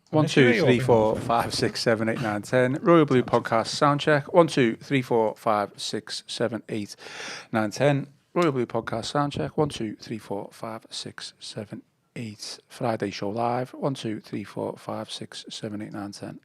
1, 2, 3, 4, 5, 6, 7, 8, 9, 10. Royal Blue Podcast sound check. 1, 2, 3, 4, 5, 6, 7, 8, 9, 10. Royal Blue Podcast sound check. 1, 2, 3, 4, 5, 6, 7, 8. Friday show live. 1, 2, 3, 4, 5, 6, 7, 8, 9, 10.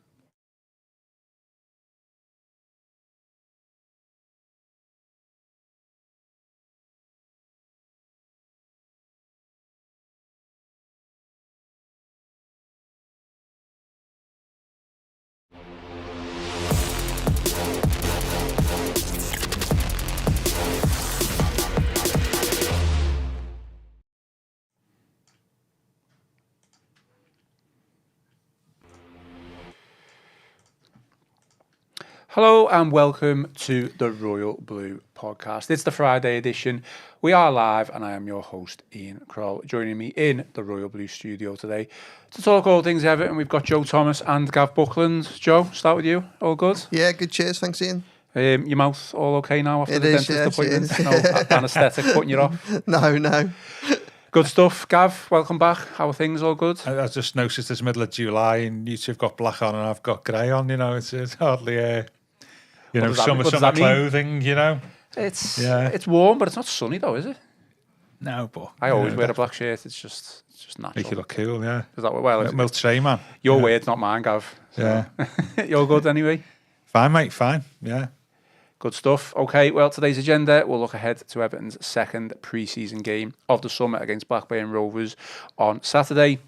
Hello and welcome to the Royal Blue Podcast. It's the Friday edition. We are live and I am your host, Ian Croll. Joining me in the Royal Blue studio today to talk all things Everton, we've got Joe Thomas and Gav Buckland. Joe, start with you. All good? Yeah, good. Cheers. Thanks, Ian. Your mouth all okay now after it the is, dentist yes, appointment? No anaesthetic putting you off? No. Good stuff. Gav, welcome back. How are things? All good? I just noticed it's middle of July and you two have got black on and I've got grey on, you know, it's hardly... summer clothing, you know. It's warm, but it's not sunny though, is it? No, but I always wear a black shirt. It's just natural. make you look cool, yeah. Is that well? Milt Tray, man. Your word's not mine, Gav. So. Yeah. You're good anyway. Fine, mate. Fine. Yeah. Good stuff. Okay, well, today's agenda, we'll look ahead to Everton's second pre-season game of the summer against Blackburn Rovers on Saturday.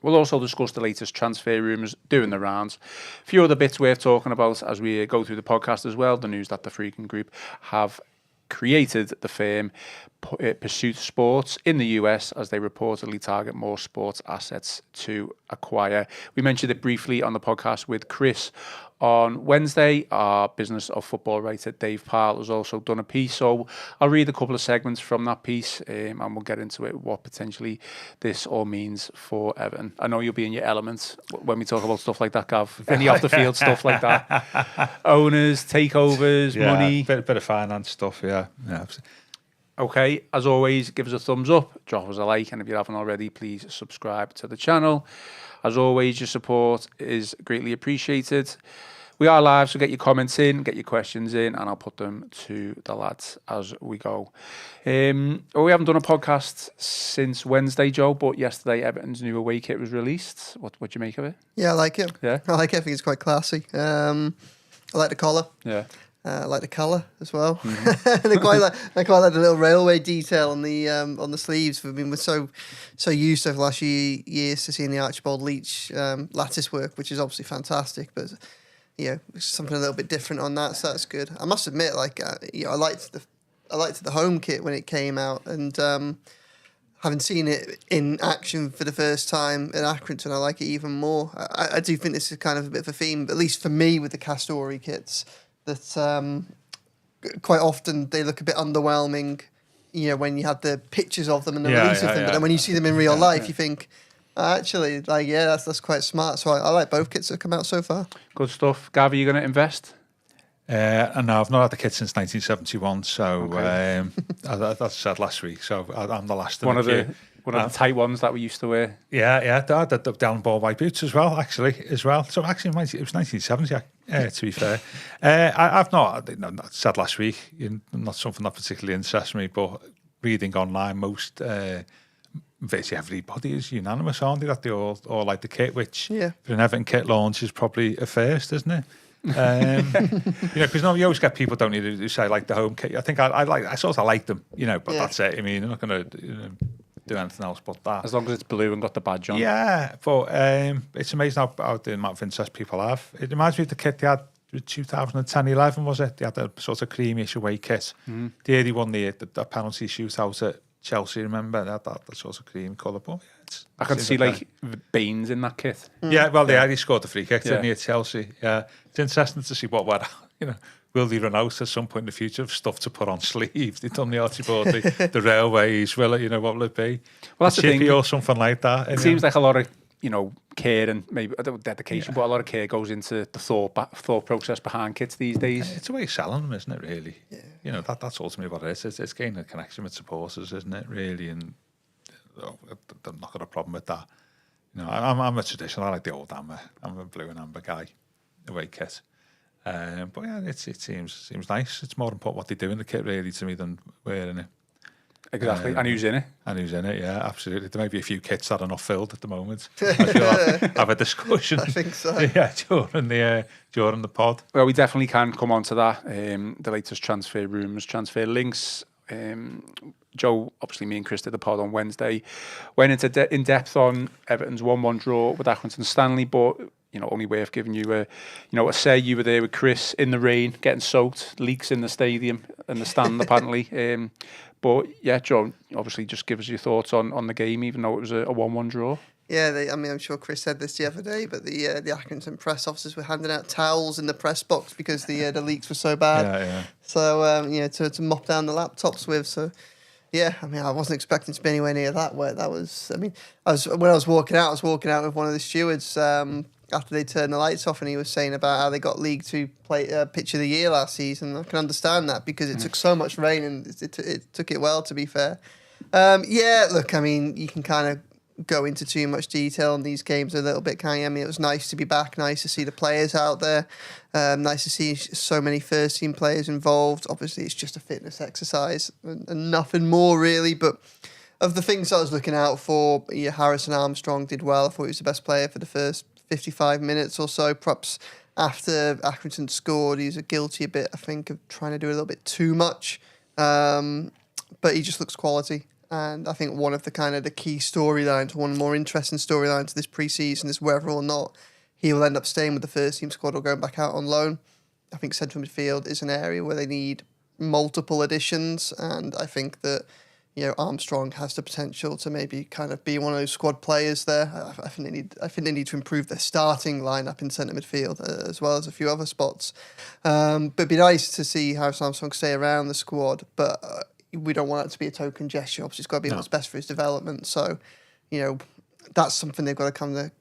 We'll also discuss the latest transfer rumours doing the rounds. A few other bits worth talking about as we go through the podcast as well. The news that the Freaking Group have created the firm Pursuit Sports in the US as they reportedly target more sports assets to acquire. We mentioned it briefly on the podcast with Chris on Wednesday. Our Business of Football writer Dave Parle has also done a piece, so I'll read a couple of segments from that piece and we'll get into it, what potentially this all means for Everton. I know you'll be in your element when we talk about stuff like that, Gav. Any off-the-field stuff like that. Owners, takeovers, money. Bit of finance stuff, yeah. Okay, as always, give us a thumbs up, drop us a like, and if you haven't already, please subscribe to the channel. As always, your support is greatly appreciated. We are live, so get your comments in, get your questions in, and I'll put them to the lads as we go. We haven't done a podcast since Wednesday, Joe, but yesterday Everton's new away kit was released. What do you make of it? Yeah, I like it. Yeah? I like it. I think it's quite classy. I like the collar. Yeah. I like the colour as well. Mm-hmm. I quite like the little railway detail on the sleeves. I mean, we're so used over the last few years to seeing the Archibald Leach lattice work, which is obviously fantastic, but something a little bit different on that, so that's good. I must admit, I liked the home kit when it came out, and having seen it in action for the first time at Accrington, I like it even more. I do think this is kind of a bit of a theme, at least for me, with the Castori kits. That quite often they look a bit underwhelming, when you have the pictures of them and the release of them. But then when you see them in real life, you think, actually, that's quite smart. So I like both kits that have come out so far. Good stuff. Gav, are you going to invest? And no, I've not had the kit since 1971, so Okay. that's said last week. So I'm the last One of the tight ones that we used to wear. Yeah. The down ball white boots as well. So actually, it was 1970. To be fair, I've not said last week. Not something that particularly interests me, but reading online, most virtually everybody is unanimous, aren't they? That they all like the kit, which for an Everton kit launch is probably a first, isn't it? Because you always get people, don't you, who say like the home kit. I think I sort of like them, but that's it. I mean, they're not going to do anything else but that. As long as it's blue and got the badge on. Yeah, but it's amazing how the amount of interest people have. It reminds me of the kit they had 2010-11, was it? They had a sort of creamish away kit. Mm-hmm. The year they won the penalty shootout at Chelsea, remember? They had that sort of cream colour. But I can see beans in that kit. Yeah, well, he scored the free kick, didn't he, at Chelsea? Yeah, it's interesting to see will they run out at some point in the future of stuff to put on sleeves? They've done the Archibald, the railways, what will it be? Well, that's the thing. Or something like that. It seems like a lot of, care and maybe dedication, but a lot of care goes into the thought process behind kits these days. It's a way of selling them, isn't it, really? Yeah. That's ultimately what it is. It's gaining a connection with supporters, isn't it, really? And I've not got a problem with that. You know, I'm a traditional. I like the old amber. I'm a blue and amber guy, away kit. But yeah, it seems nice. It's more important what they do in the kit really to me than wearing it. Exactly, and who's in it? And who's in it, yeah, absolutely. There may be a few kits that are not filled at the moment. I feel have a discussion. I think so. Yeah, during the pod. Well, we definitely can come on to that. The latest transfer rumours, transfer links. Joe, obviously me and Chris did the pod on Wednesday, went into in depth on Everton's 1-1 draw with Accrington Stanley, but only worth giving you a say. You were there with Chris in the rain, getting soaked, leaks in the stadium and the stand apparently. But yeah, Joe, obviously just give us your thoughts on the game, even though it was a 1-1 draw. Yeah, I'm sure Chris said this the other day, but the Accrington press officers were handing out towels in the press box because the leaks were so bad. Yeah. So to mop down the laptops with. So yeah, I wasn't expecting to be anywhere near that wet. That was, when I was walking out with one of the stewards after they turned the lights off, and he was saying about how they got League Two pitch of the year last season. I can understand that because it took so much rain and it took it well, to be fair. Yeah, look, you can kind of go into too much detail on these games a little bit, can't you? It was nice to be back, nice to see the players out there, nice to see so many first-team players involved. Obviously, it's just a fitness exercise and nothing more, really, but of the things I was looking out for, Harrison Armstrong did well. I thought he was the best player for the first 55 minutes or so. Perhaps after Accrington scored, he was guilty a bit, I think, of trying to do a little bit too much, but he just looks quality. And I think one of the kind of the key storylines, one of the more interesting storylines this pre-season is whether or not he will end up staying with the first team squad or going back out on loan. I think central midfield is an area where they need multiple additions, and I think that Armstrong has the potential to maybe kind of be one of those squad players there. I think they need to improve their starting lineup in centre midfield as well as a few other spots. But it'd be nice to see Harrison Armstrong stay around the squad, but we don't want it to be a token gesture. Obviously, it's got to be what's best for his development. So, that's something they've got to come to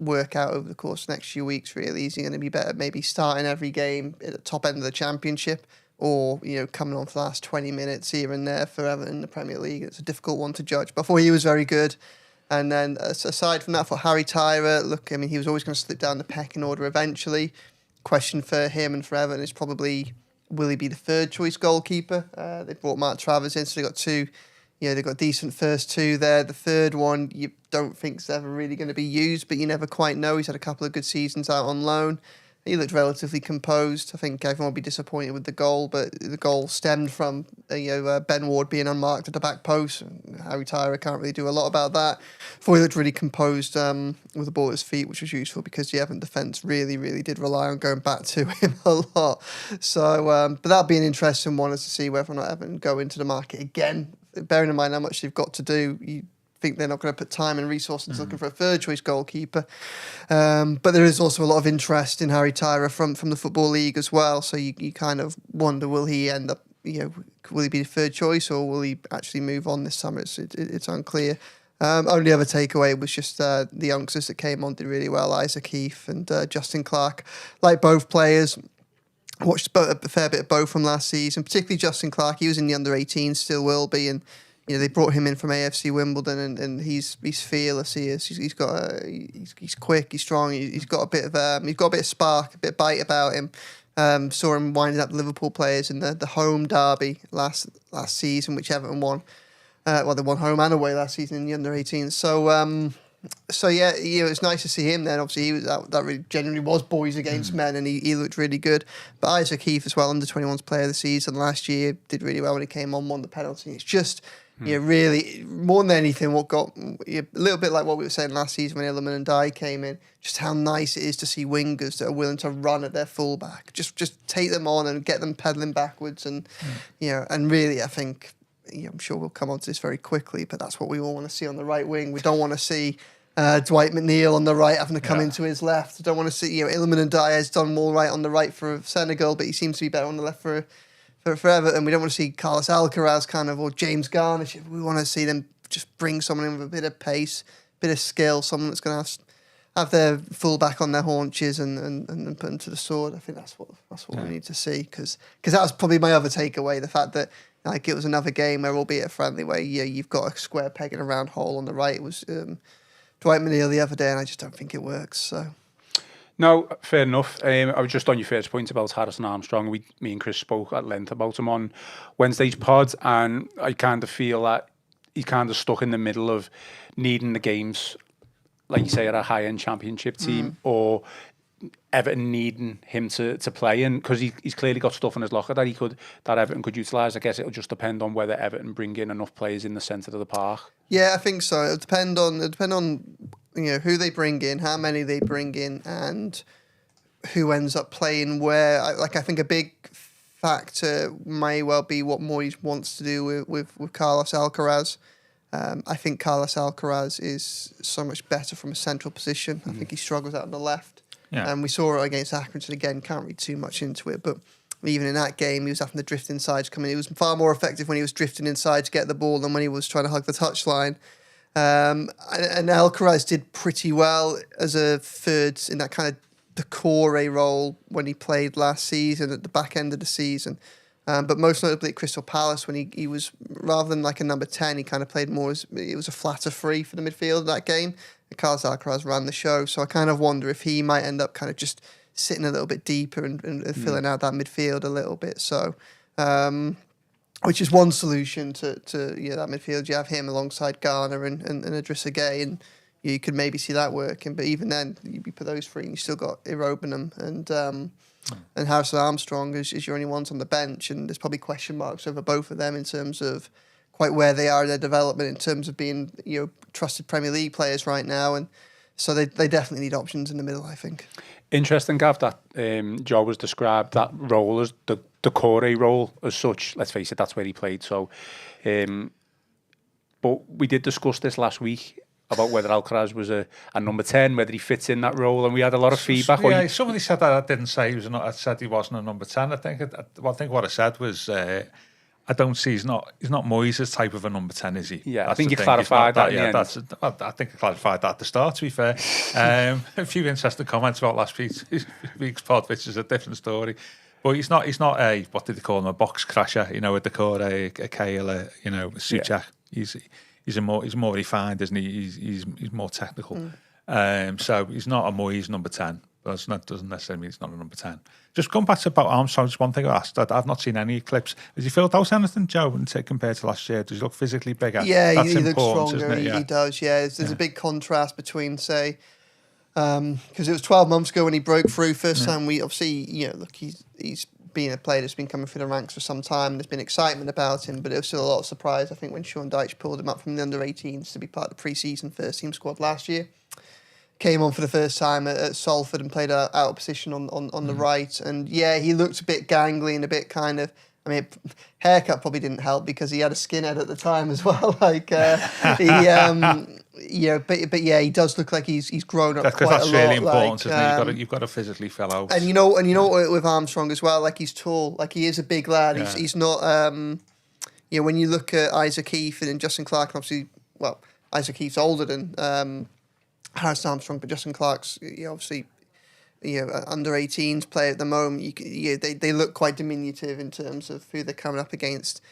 work out over the course of the next few weeks, really. Is he going to be better maybe starting every game at the top end of the Championship, or, coming on for the last 20 minutes here and there for Everton in the Premier League? It's a difficult one to judge. But I thought he was very good. And then aside from that, for Harry Tyrer, look, he was always going to slip down the pecking order eventually. Question for him and for Everton is probably, will he be the third choice goalkeeper? They brought Mark Travers in, so they got two. They've got decent first two there. The third one, you don't think is ever really going to be used, but you never quite know. He's had a couple of good seasons out on loan. He looked relatively composed. I think everyone will be disappointed with the goal, but the goal stemmed from Ben Ward being unmarked at the back post. Harry Tyrer can't really do a lot about that. Thought he looked really composed with the ball at his feet, which was useful because the Everton defence really, really did rely on going back to him a lot. So, but that'll be an interesting one, as to see whether or not Everton go into the market again. Bearing in mind how much they've got to do, you think they're not going to put time and resources into looking for a third choice goalkeeper. But there is also a lot of interest in Harry Tyrer from the Football League as well. So you kind of wonder, will he end up, will he be the third choice or will he actually move on this summer? It's unclear. Only other takeaway was just the youngsters that came on did really well. Isaac Heath and Justin Clark. Like both players, watched a fair bit of both from last season, particularly Justin Clark. He was in the under-18s, still will be, and they brought him in from AFC Wimbledon, and he's fearless. He is. He's quick. He's strong. He's got a bit of spark, a bit of bite about him. Saw him winding up Liverpool players in the home derby last season, which Everton won. They won home and away last season in the under-18s. So yeah, it's nice to see him then. Obviously, he was that really genuinely was boys against men, and he looked really good. But Isaac Heath as well, under-21s player of the season last year, did really well when he came on, won the penalty. It's just really more than anything, what got a little bit like what we were saying last season when Illiman and Dye came in. Just how nice it is to see wingers that are willing to run at their fullback, just take them on and get them pedalling backwards, and and really, I think. I'm sure we'll come on to this very quickly, but that's what we all want to see on the right wing. We don't want to see Dwight McNeil on the right having to come into his left. I don't want to see Illiman and Dyer has done all right on the right for Senegal, but he seems to be better on the left for Everton. We don't want to see Carlos Alcaraz or James Garner. We want to see them just bring someone in with a bit of pace, bit of skill, someone that's going to have their full back on their haunches and put them to the sword. I think that's what we need to see, because that was probably my other takeaway, the fact that it was another game where, albeit a friendly way, you've got a square peg in a round hole on the right. It was Dwight McNeil the other day, and I just don't think it works. So. No, fair enough. I was just on your first point about Harrison Armstrong. Me and Chris spoke at length about him on Wednesday's pod, and I kind of feel that he's kind of stuck in the middle of needing the games, like you say, at a high-end championship team, or Everton needing him to play, and because he's clearly got stuff in his locker that Everton could utilise. I guess it'll just depend on whether Everton bring in enough players in the centre of the park. Yeah, I think so. It'll depend on who they bring in, how many they bring in, and who ends up playing where. I think a big factor may well be what Moyes wants to do with Carlos Alcaraz. I think Carlos Alcaraz is so much better from a central position. I think he struggles out on the left. Yeah. And we saw it against Accrington again, can't read too much into it, but even in that game, he was having to drift inside to come in. He was far more effective when he was drifting inside to get the ball than when he was trying to hug the touchline. And Alcaraz did pretty well as a third in that kind of decore role when he played last season at the back end of the season. But most notably at Crystal Palace, when he was, rather than like a number 10, he kind of played more as, it was a flatter free for the midfield in that game. And Carlos Alcaraz ran the show. So I kind of wonder if he might end up kind of just sitting a little bit deeper and filling out that midfield a little bit. So, which is one solution to that midfield. You have him alongside Garner and Idrissa Gueye, and you could maybe see that working. But even then, you put those three, and you still got Irobenham and Harrison Armstrong as your only ones on the bench, and there's probably question marks over both of them in terms of quite where they are in their development in terms of being trusted Premier League players right now, and so they definitely need options in the middle, I think. Interesting, Gav, that Joe has described that role as the core role as such. Let's face it, that's where he played. So, but we did discuss this last week about whether Alcaraz was a number 10, whether he fits in that role, and we had a lot of feedback. Yeah, somebody said that. I didn't say he was not. I said he wasn't a number 10. I think what I said was I don't see he's not Moyes' type of a number 10, is he? Yeah, that's I think you clarified that. Yeah, I think I clarified that at the start. To be fair, a few interesting comments about last week's pod, which is a different story. But he's not a, what did they call him, a box crasher? A decore, a Kale, a Suchak. Yeah. He's more refined, isn't he? He's more technical. So he's not a Moyes number 10. But that doesn't necessarily mean he's not a number 10. Just going back to about Armstrong, just one thing I asked. I've not seen any clips. Has he filled out anything, Joe, compared to last year? Does he look physically bigger? Yeah, That's he looks important, stronger. isn't it? He does, yeah. There's a big contrast between, say, because it was 12 months ago when he broke through first time. We obviously, look, he's been a player that's been coming through the ranks for some time. There's been excitement about him, but it was still a lot of surprise, I think, when Sean Dyche pulled him up from the under-18s to be part of the pre-season first-team squad last year. Came on for the first time at Salford and played out of position on the right. And yeah, he looked a bit gangly and a bit kind of, haircut probably didn't help because he had a skinhead at the time as well. But yeah, he does look like he's grown up quite a lot. That's really important, isn't it? You've got to physically fill out. And you know with Armstrong as well, like he's tall, like he is a big lad. Yeah. He's not, when you look at Isaac Heath and Justin Clark, obviously, well, Isaac Heath's older than Harrison Armstrong, but Justin Clark's obviously under 18s player at the moment. They look quite diminutive in terms of who they're coming up against.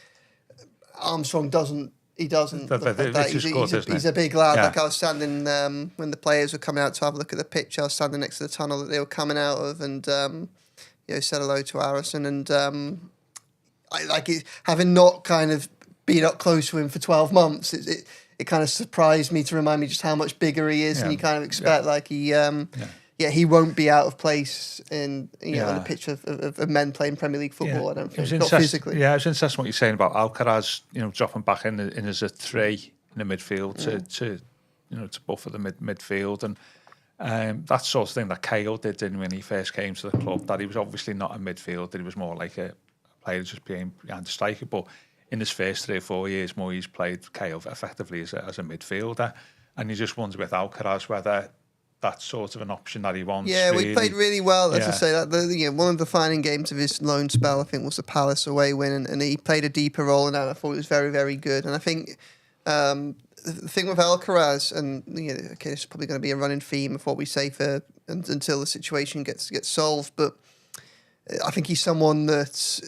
Armstrong doesn't. He doesn't look like that. He's a big lad. Yeah. Like I was standing when the players were coming out to have a look at the pitch. I was standing next to the tunnel that they were coming out of, and said hello to Harrison. And I like it, having not kind of been up close to him for 12 months. It kind of surprised me to remind me just how much bigger he is, and you kind of expect he won't be out of place in on the pitch of men playing Premier League football. I don't think, not physically. Yeah, it's interesting what you're saying about Alcaraz, dropping back in as a 3 in the midfield to buffer the midfield, and that sort of thing that Kale did when he first came to the club. That he was obviously not a midfielder; he was more like a player just being behind the striker, but in his first 3 or 4 years, Moyes played Kale effectively as a midfielder, and you just wonder with Alcaraz whether that's sort of an option that he wants. Yeah, we played really well, as I say. That one of the defining games of his loan spell, I think, was the Palace away win, and he played a deeper role in that. I thought it was very, very good, and I think the thing with Alcaraz, and this is probably going to be a running theme of what we say until the situation gets solved, but I think he's someone that.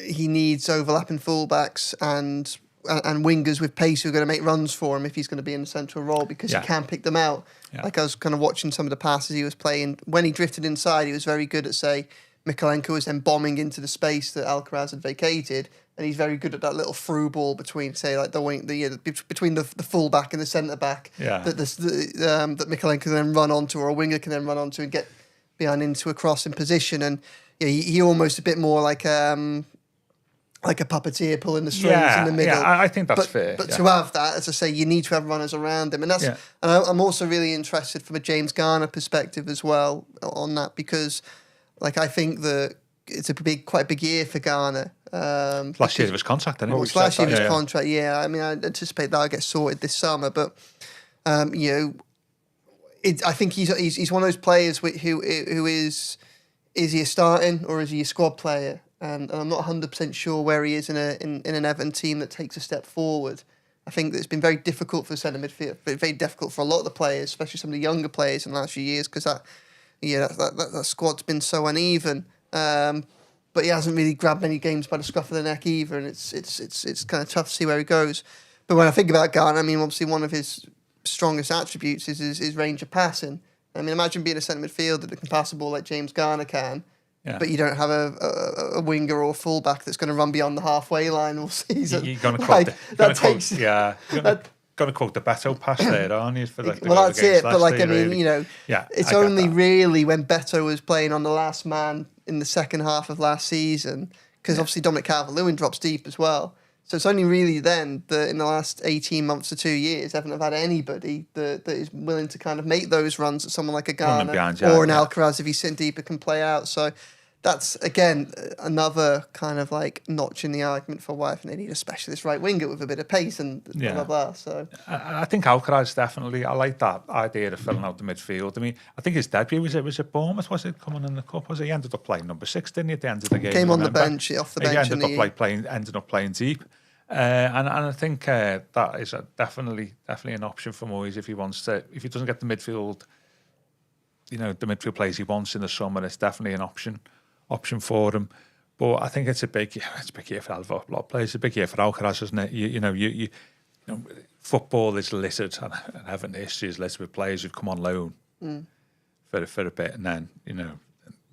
He needs overlapping fullbacks and and wingers with pace who are going to make runs for him if he's going to be in the central role, because he can pick them out. Yeah. Like I was kind of watching some of the passes he was playing. When he drifted inside, he was very good at, say, Mykolenko was then bombing into the space that Alcaraz had vacated, and he's very good at that little through ball between, say, like between the full-back and the centre-back that Mykolenko can then run onto, or a winger can then run onto and get behind into a crossing position. And he almost a bit more like a puppeteer pulling the strings in the middle. Yeah, I think that's fair. But to have that, as I say, you need to have runners around him. And that's. And I'm also really interested from a James Garner perspective as well on that, because I think that it's quite a big year for Garner. Last year of his contract, anyway. Last year of his contract, I mean, I anticipate that'll get sorted this summer. But, I think he's one of those players who is he a starting or is he a squad player? And I'm not 100% sure where he is in an Everton team that takes a step forward. I think that it's been very difficult for centre midfield, very difficult for a lot of the players, especially some of the younger players in the last few years, because that squad's been so uneven. But he hasn't really grabbed many games by the scruff of the neck either, and it's kind of tough to see where he goes. But when I think about Garner, I mean, obviously one of his strongest attributes is his range of passing. I mean, imagine being a centre midfielder that can pass a ball like James Garner can. Yeah. But you don't have a winger or a fullback that's going to run beyond the halfway line all season. You're going to quote to quote the Beto pass there, aren't you? For that's it. But I mean, really. It's only really when Beto was playing on the last man in the second half of last season, because obviously Dominic Calvert-Lewin drops deep as well. So it's only really then that in the last 18 months to 2 years, Everton have had anybody that is willing to kind of make those runs at someone like a Garner or an Alcaraz if he's sitting deeper can play out. So that's, again, another kind of notch in the argument for why they need a specialist right winger with a bit of pace and blah, blah, blah. So I think Alcaraz definitely, I like that idea of filling out the midfield. I mean, I think his debut was at Bournemouth, was it, coming in the Cup? He ended up playing number 6, didn't he, at the end of the game? Came on the bench, off the bench. He ended up playing deep. And I think that is definitely an option for Moyes if he doesn't get the midfield, the midfield players he wants in the summer. It's definitely an option for him. But I think it's a big year for a lot of players. It's a big year for Alcaraz, isn't it? You football is littered, and Everton history is littered with players who've come on loan for a bit, and then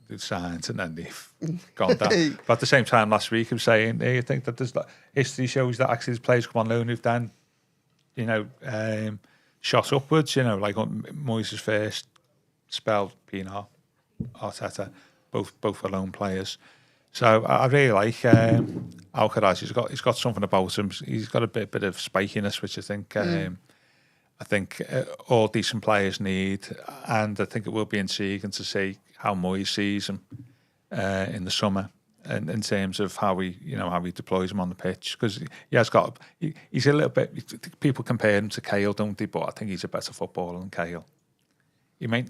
they've signed, and then they've gone down. But at the same time, last week I was saying, you think that there's history shows that actually there's players come on loan who've then, shot upwards. Like on Moyes' first spell, Pienaar, Arteta, both were lone players. So I really like Alcaraz. He's got something about him. He's got a bit of spikiness, which I think all decent players need, and I think it will be intriguing to see how Moyes sees him in the summer, and in terms of how he deploys him on the pitch, because he's a little bit. People compare him to Cahill, don't they? But I think he's a better footballer than Cahill. I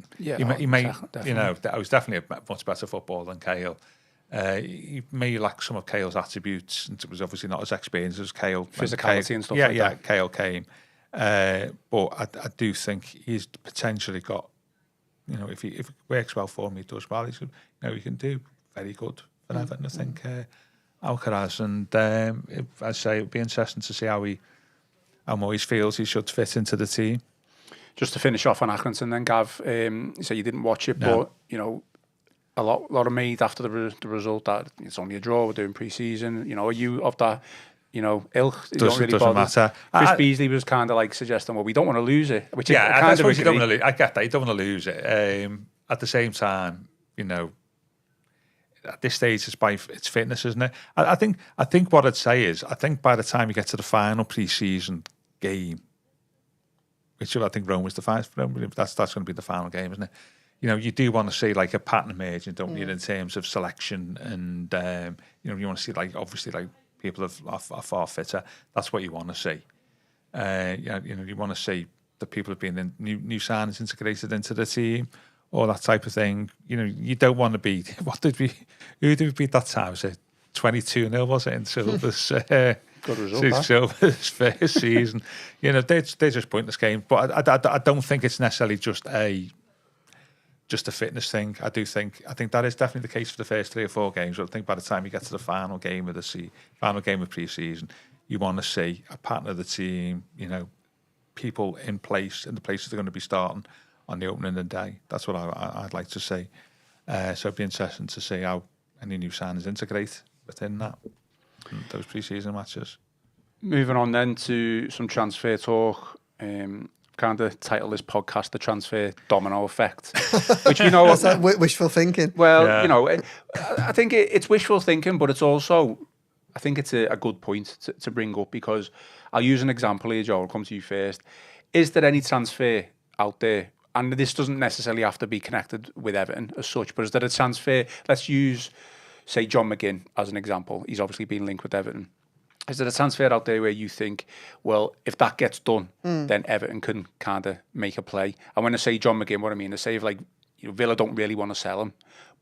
was definitely a much better footballer than Cahill. He may lack some of Cahill's attributes, and it was obviously not as experienced as Cahill. Physicality and stuff like that. Cahill came. But I do think he's potentially got, if it works well for him, he does well. He can do very good for Everton. I think Alcaraz, and I'd say it would be interesting to see how Moyes feels he should fit into the team. Just to finish off on Accrington, then Gav, you say you didn't watch it, but a lot of made after the result that it's only a draw. We're doing pre-season. Are you of that? Ilk. Doesn't matter. Chris Beasley was kind of suggesting, well, we don't want to lose it. Which I suppose you don't want to lose. I get that. You don't want to lose it. At the same time, at this stage, it's fitness, isn't it? I think what I'd say is, I think by the time you get to the final pre-season game, which I think Rome was the final, that's going to be the final game, isn't it? You do want to see a pattern emerging, don't you, in terms of selection, and you want to see obviously people are far fitter. That's what you want to see. You want to see the people who've been new signings integrated into the team, all that type of thing. You don't want to be. Who did we beat that time? Was it 22-0? Was it in Silver's? Good result. Silver's first season. They're just pointless games. But I don't think it's necessarily just a fitness thing. I think that is definitely the case for the first 3 or 4 games. But I think by the time you get to the final game of pre-season, you want to see a pattern of the team, people in place in the places they're going to be starting on the opening day. That's what I'd like to see. So it'd be interesting to see how any new signings integrate within those pre-season matches. Moving on then to some transfer talk. Kind of title this podcast "The Transfer Domino Effect," which That's like wishful thinking. Well, I think it's wishful thinking, but it's also, I think it's a good point to bring up, because I'll use an example here, Joe. I'll come to you first. Is there any transfer out there, and this doesn't necessarily have to be connected with Everton as such, but is there a transfer? Let's use, say, John McGinn as an example. He's obviously been linked with Everton. Is there a transfer out there where you think, well, if that gets done, then Everton can kind of make a play? And when I say John McGinn, what I mean is, say, if Villa don't really want to sell him,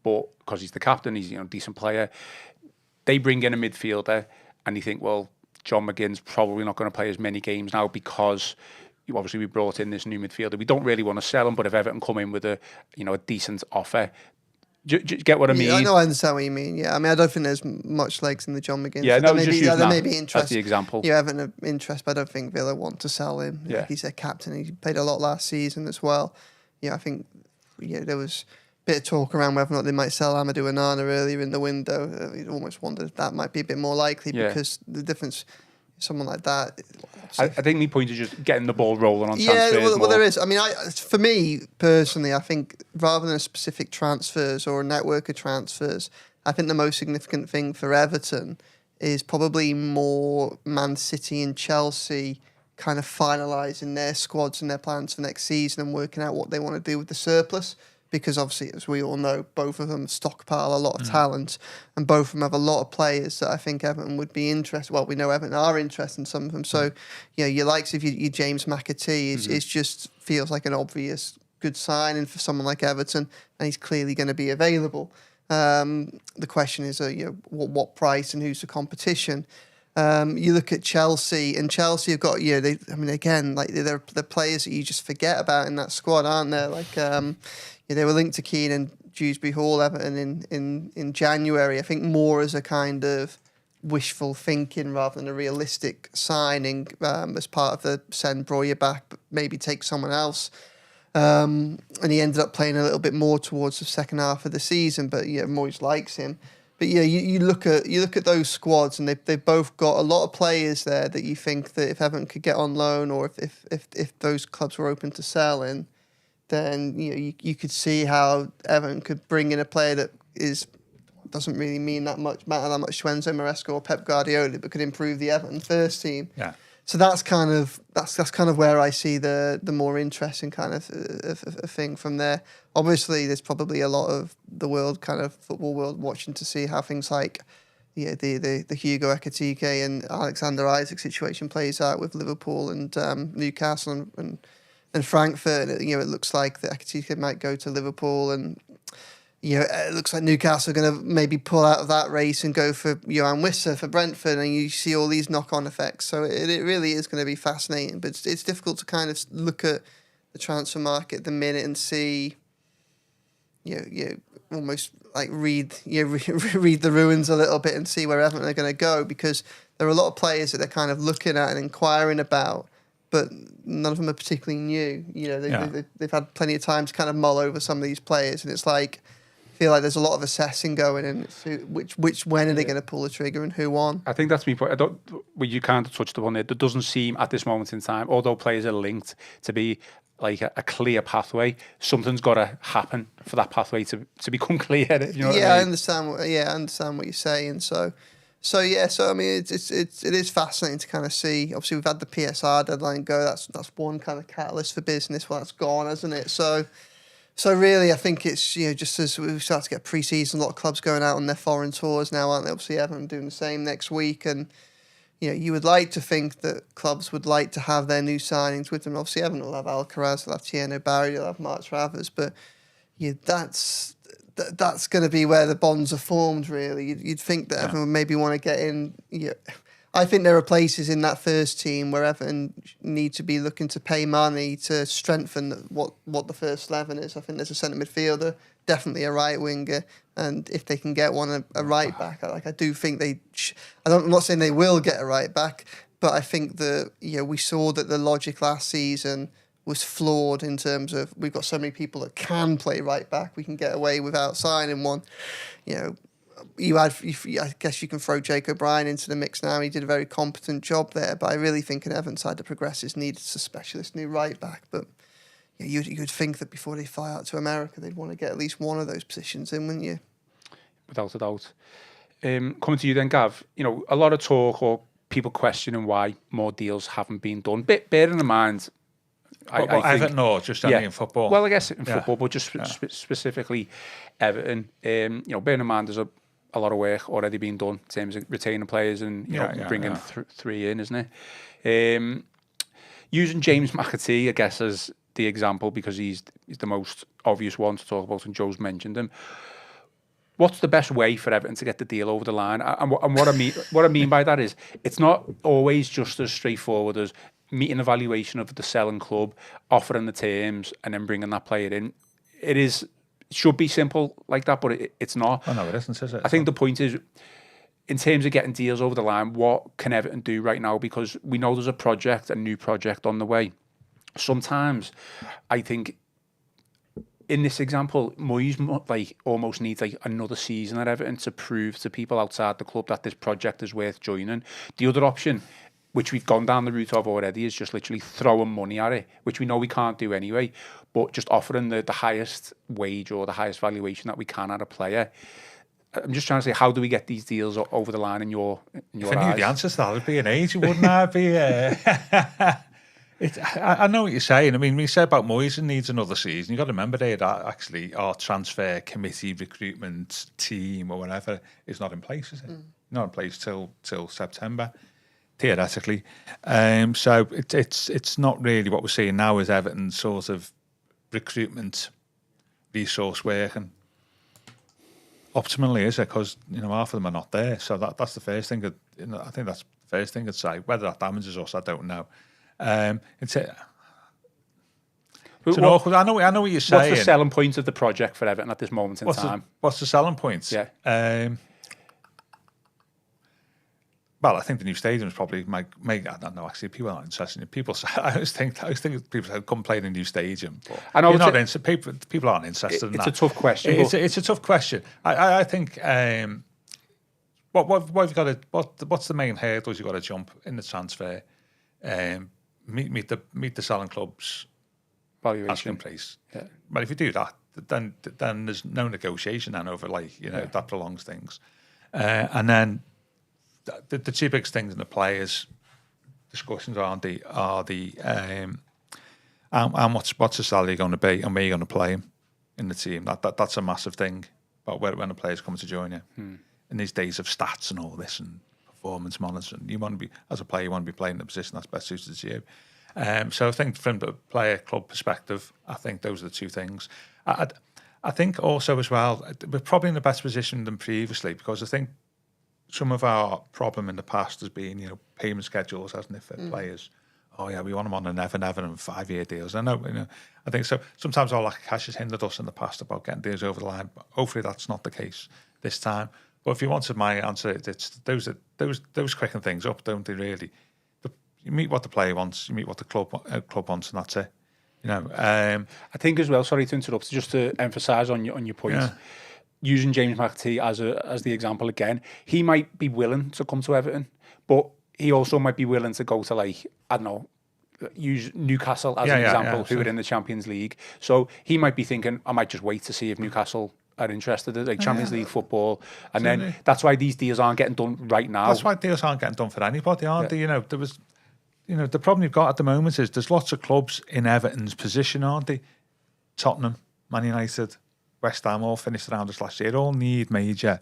but because he's the captain, he's a decent player, they bring in a midfielder, and you think, well, John McGinn's probably not going to play as many games now because obviously we brought in this new midfielder. We don't really want to sell him, but if Everton come in with a decent offer. Do you get what I mean? Yeah, I know, I understand what you mean. Yeah, I mean, I don't think there's much legs in the John McGinn. Yeah, no, there may be interest. That's the example. Everton have interest, but I don't think Villa want to sell him. Yeah. Like, he's their captain. He played a lot last season as well. I think there was a bit of talk around whether or not they might sell Amadou Onana earlier in the window. You almost wondered if that might be a bit more likely, because the difference, someone like that. I think my point is just getting the ball rolling on transfers. Yeah, well, there is. I mean, for me personally, I think rather than specific transfers or a network of transfers, I think the most significant thing for Everton is probably more Man City and Chelsea kind of finalising their squads and their plans for next season and working out what they want to do with the surplus. Because obviously, as we all know, both of them stockpile a lot of talent, and both of them have a lot of players that I think Everton would be interested. Well, we know Everton are interested in some of them. So, your likes of your James McAtee is just feels like an obvious good signing for someone like Everton, and he's clearly going to be available. The question is, what price and who's the competition? You look at Chelsea, and Chelsea have got they're players that you just forget about in that squad, aren't there? Like. They were linked to Keane and Dewsbury Hall, Everton in January. I think more as a kind of wishful thinking rather than a realistic signing as part of the send Breuer back, but maybe take someone else. And he ended up playing a little bit more towards the second half of the season. But Moyes likes him. But you look at those squads, and they've both got a lot of players there that you think that if Everton could get on loan, or if those clubs were open to selling, then you could see how Everton could bring in a player that doesn't really matter that much to Enzo Maresca or Pep Guardiola, but could improve the Everton first team. Yeah. So that's kind of where I see the more interesting kind of thing from there. Obviously, there's probably a lot of the football world watching to see how things like the Hugo Ekitike and Alexander Isak situation plays out with Liverpool and Newcastle and Frankfurt. It looks like that Ekitike might go to Liverpool, and it looks like Newcastle are going to maybe pull out of that race and go for Johan Wissa for Brentford, and you see all these knock-on effects. So it really is going to be fascinating, but it's difficult to kind of look at the transfer market at the minute and see, almost like read the ruins a little bit and see where Everton are going to go, because there are a lot of players that they're kind of looking at and inquiring about, but none of them are particularly new. They've had plenty of time to kind of mull over some of these players, and it's like, I feel like there's a lot of assessing going in. When are they going to pull the trigger and who on? I think that's my point. You kind of touched upon it. There doesn't seem at this moment in time, although players are linked, to be like a clear pathway. Something's got to happen for that pathway to become clear. I mean? I understand. I understand what you're saying. So I mean, it is fascinating to kind of see. Obviously, we've had the PSR deadline go. That's one kind of catalyst for business. Well, that's gone, hasn't it? So really, I think it's just as we start to get pre-season, a lot of clubs going out on their foreign tours now, aren't they? Obviously, Everton doing the same next week, and you would like to think that clubs would like to have their new signings with them. Obviously, Everton will have Alcaraz, they'll have Tierno Barry, they'll have Mark Travers, but that's going to be where the bonds are formed, really. You'd think that Everton would maybe want to get in. I think there are places in that first team where Everton need to be looking to pay money to strengthen what the first 11 is. I think there's a centre midfielder, definitely a right winger, and if they can get one, a right back. I do think I'm not saying they will get a right back, but I think that we saw that the logic last season was flawed in terms of we've got so many people that can play right back. We can get away without signing one. I guess you can throw Jake O'Brien into the mix now. He did a very competent job there, but I really think an Everton side, the progressives needed a specialist new right back. But you'd think that before they fly out to America, they'd want to get at least one of those positions in, wouldn't you? Without a doubt. Coming to you then, Gav, a lot of talk or people questioning why more deals haven't been done. Bearing in mind, I think, Everton or just only in football? Well, I guess in football, but just specifically Everton. Bearing in mind there's a lot of work already being done in terms of retaining players and bringing three in, isn't it? Using James McAtee, I guess, as the example because he's the most obvious one to talk about, and Joe's mentioned him. What's the best way for Everton to get the deal over the line? And what I mean by that is it's not always just as straightforward as meeting evaluation of the selling club, offering the terms, and then bringing that player in. It should be simple like that, but it's not. Oh, no, it isn't, is it? I think the point is, in terms of getting deals over the line, what can Everton do right now? Because we know there's a new project on the way. Sometimes, I think, in this example, Moyes almost needs another season at Everton to prove to people outside the club that this project is worth joining. The other option, which we've gone down the route of already, is just literally throwing money at it, which we know we can't do anyway, but just offering the highest wage or the highest valuation that we can at a player. I'm just trying to say, how do we get these deals over the line in your eyes? If I knew the answer to that, it'd be an age, wouldn't I? I know what you're saying. I mean, we said about Moyes needs another season. You've got to remember that actually our transfer committee, recruitment team or whatever is not in place, is it? Not in place till September, theoretically. So it's not really what we're seeing now is Everton's sort of recruitment resource working optimally, is it? Because half of them are not there. So that's the first thing. I think that's the first thing I'd say. Whether that damages us, I don't know. It's awkward. I know what you're saying. What's the selling point of the project for Everton at this moment in time? What's the selling point? Yeah. Well, I think the new stadium is probably I don't know. Actually, people aren't interested in it. People say, I always think people say, come play in a new stadium. But I know people aren't interested in that. It's a tough question. It's a tough question. I think what you've got to what's the main hurdles you've got to jump in the transfer? Meet the selling club's valuation in place. Yeah. But if you do that, then there's no negotiation then over that prolongs things. And then the two biggest things in the players' discussions are what's the salary going to be and where you're going to play him in the team. That's a massive thing about when a player's coming to join you. In these days of stats and all this and performance monitoring, you want to be as a player, you want to be playing the position that's best suited to you. So I think from the player club perspective, I think those are the two things. I think also as well, we're probably in the best position than previously because I think some of our problem in the past has been, payment schedules, hasn't it, for players? Oh yeah, we want them on an Everton and 5-year deals. I know, I think so. Sometimes our lack of cash has hindered us in the past about getting deals over the line. But hopefully that's not the case this time. But if you wanted my answer, it's those quicken things up, don't they? Really, you meet what the player wants, you meet what the club wants, and that's it. I think as well. Sorry to interrupt. Just to emphasise on your point. Yeah. Using James McAtee as the example again, he might be willing to come to Everton, but he also might be willing to go to use Newcastle as an example, who are in the Champions League. So he might be thinking, I might just wait to see if Newcastle are interested in Champions League football, and then that's why these deals aren't getting done right now. That's why deals aren't getting done for anybody, aren't they? There was, the problem you've got at the moment is there's lots of clubs in Everton's position, aren't they? Tottenham, Man United, West Ham all finished around us last year. All need major.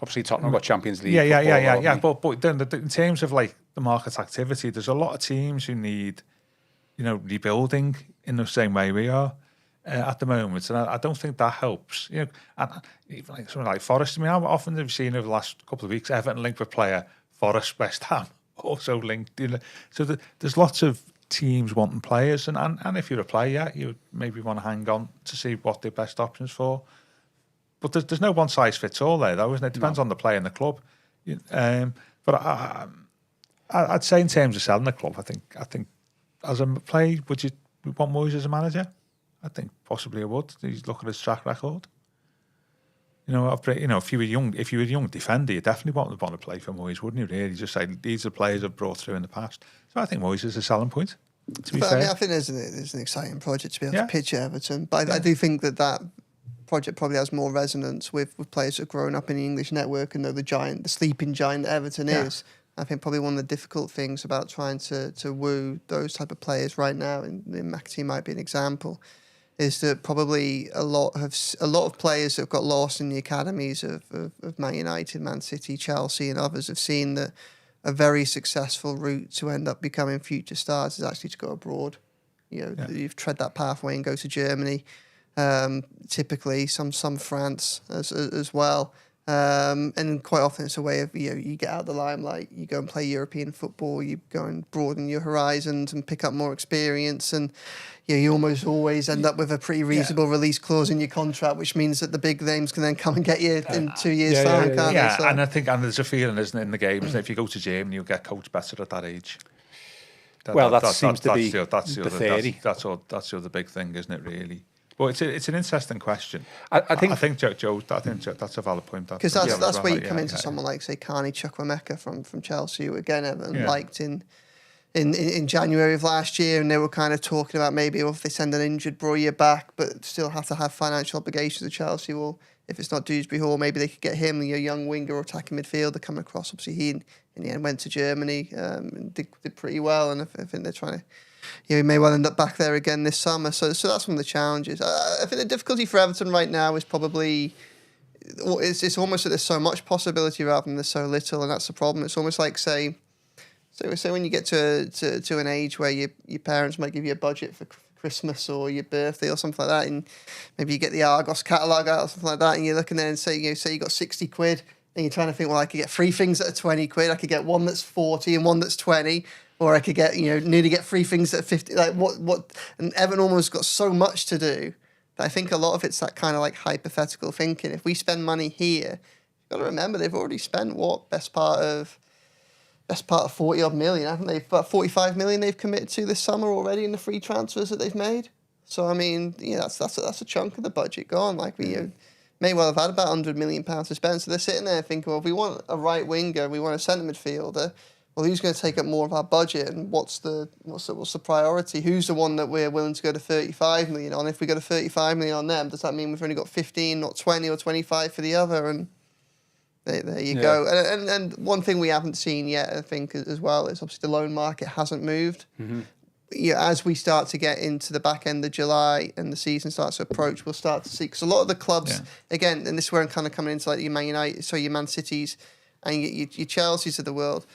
Obviously, Tottenham got Champions League. Yeah. But then in terms of the market activity, there's a lot of teams who need, rebuilding in the same way we are at the moment, and I don't think that helps. And even something like Forest. I mean, how often have you seen over the last couple of weeks Everton linked with player Forest, West Ham also linked. So there's lots of teams wanting players, and if you're a player, you maybe want to hang on to see what their best options for. But there's no one size fits all there, though, isn't it? It depends on the player and the club. But I'd say in terms of selling the club, I think as a player, would you want Moyes as a manager? I think possibly I would. You look at his track record. If you were a young defender, you definitely want to play for Moyes, wouldn't you? Really, just say these are players I've brought through in the past. So I think Moyes is a selling point. To be fair, I think there's an exciting project to be able to pitch at Everton, but I do think that project probably has more resonance with players that have grown up in the English network and know the sleeping giant that Everton is. I think probably one of the difficult things about trying to woo those type of players right now, and McAtee might be an example, is that probably a lot of players that have got lost in the academies of Man United, Man City, Chelsea, and others have seen that a very successful route to end up becoming future stars is actually to go abroad. You've tread that pathway and go to Germany, typically some France as well. And quite often it's a way of, you get out of the limelight, you go and play European football, you go and broaden your horizons and pick up more experience, and you almost always end up with a pretty reasonable release clause in your contract, which means that the big names can then come and get you in 2 years' time, can't they? So. And I think there's a feeling, isn't it, in the game, isn't it? If you go to Germany, you'll get coached better at that age. That seems to be the theory. That's the other big thing, isn't it, really? Well, it's an interesting question. I think Joe. I think that's a valid point. Because that's where you come into someone like, say, Carney Chukwuemeka from Chelsea, who again Everton liked in January of last year, and they were kind of talking about maybe if they send an injured Breuer back, but still have to have financial obligations to Chelsea. Well, if it's not Dewsbury Hall, maybe they could get him, a young winger or attacking midfielder coming across. Obviously, he in the end went to Germany and did pretty well, and I think they're trying to. He may well end up back there again this summer. So that's one of the challenges. I think the difficulty for Everton right now is probably it's almost that there's so much possibility rather than there's so little, and that's the problem. It's almost like say when you get to an age where your parents might give you a budget for Christmas or your birthday or something like that, and maybe you get the Argos catalogue out or something like that, and you're looking there and say you got 60 quid, and you're trying to think, well, I could get 3 things that are 20 quid, I could get one that's 40 and one that's 20. Or I could get, nearly get 3 things at 50. Like what? And Everton almost got so much to do that I think a lot of it's that kind of like hypothetical thinking. If we spend money here, you've got to remember they've already spent best part of 40 odd million, haven't they? About 45 million they've committed to this summer already in the free transfers that they've made. So I mean, that's a chunk of the budget gone. Like we may well have had about £100 million to spend. So they're sitting there thinking, well, if we want a right winger, we want a centre midfielder. Well, who's going to take up more of our budget, and what's the priority? Who's the one that we're willing to go to 35 million on? If we go to 35 million on them, does that mean we've only got 15, not 20 or 25 for the other? And there you go. And one thing we haven't seen yet, I think, as well, is obviously the loan market hasn't moved. Mm-hmm. As we start to get into the back end of July and the season starts to approach, we'll start to see, because a lot of the clubs, again, and this is where I'm kind of coming into like your Man United, so your Man Cities and your Chelseas of the world.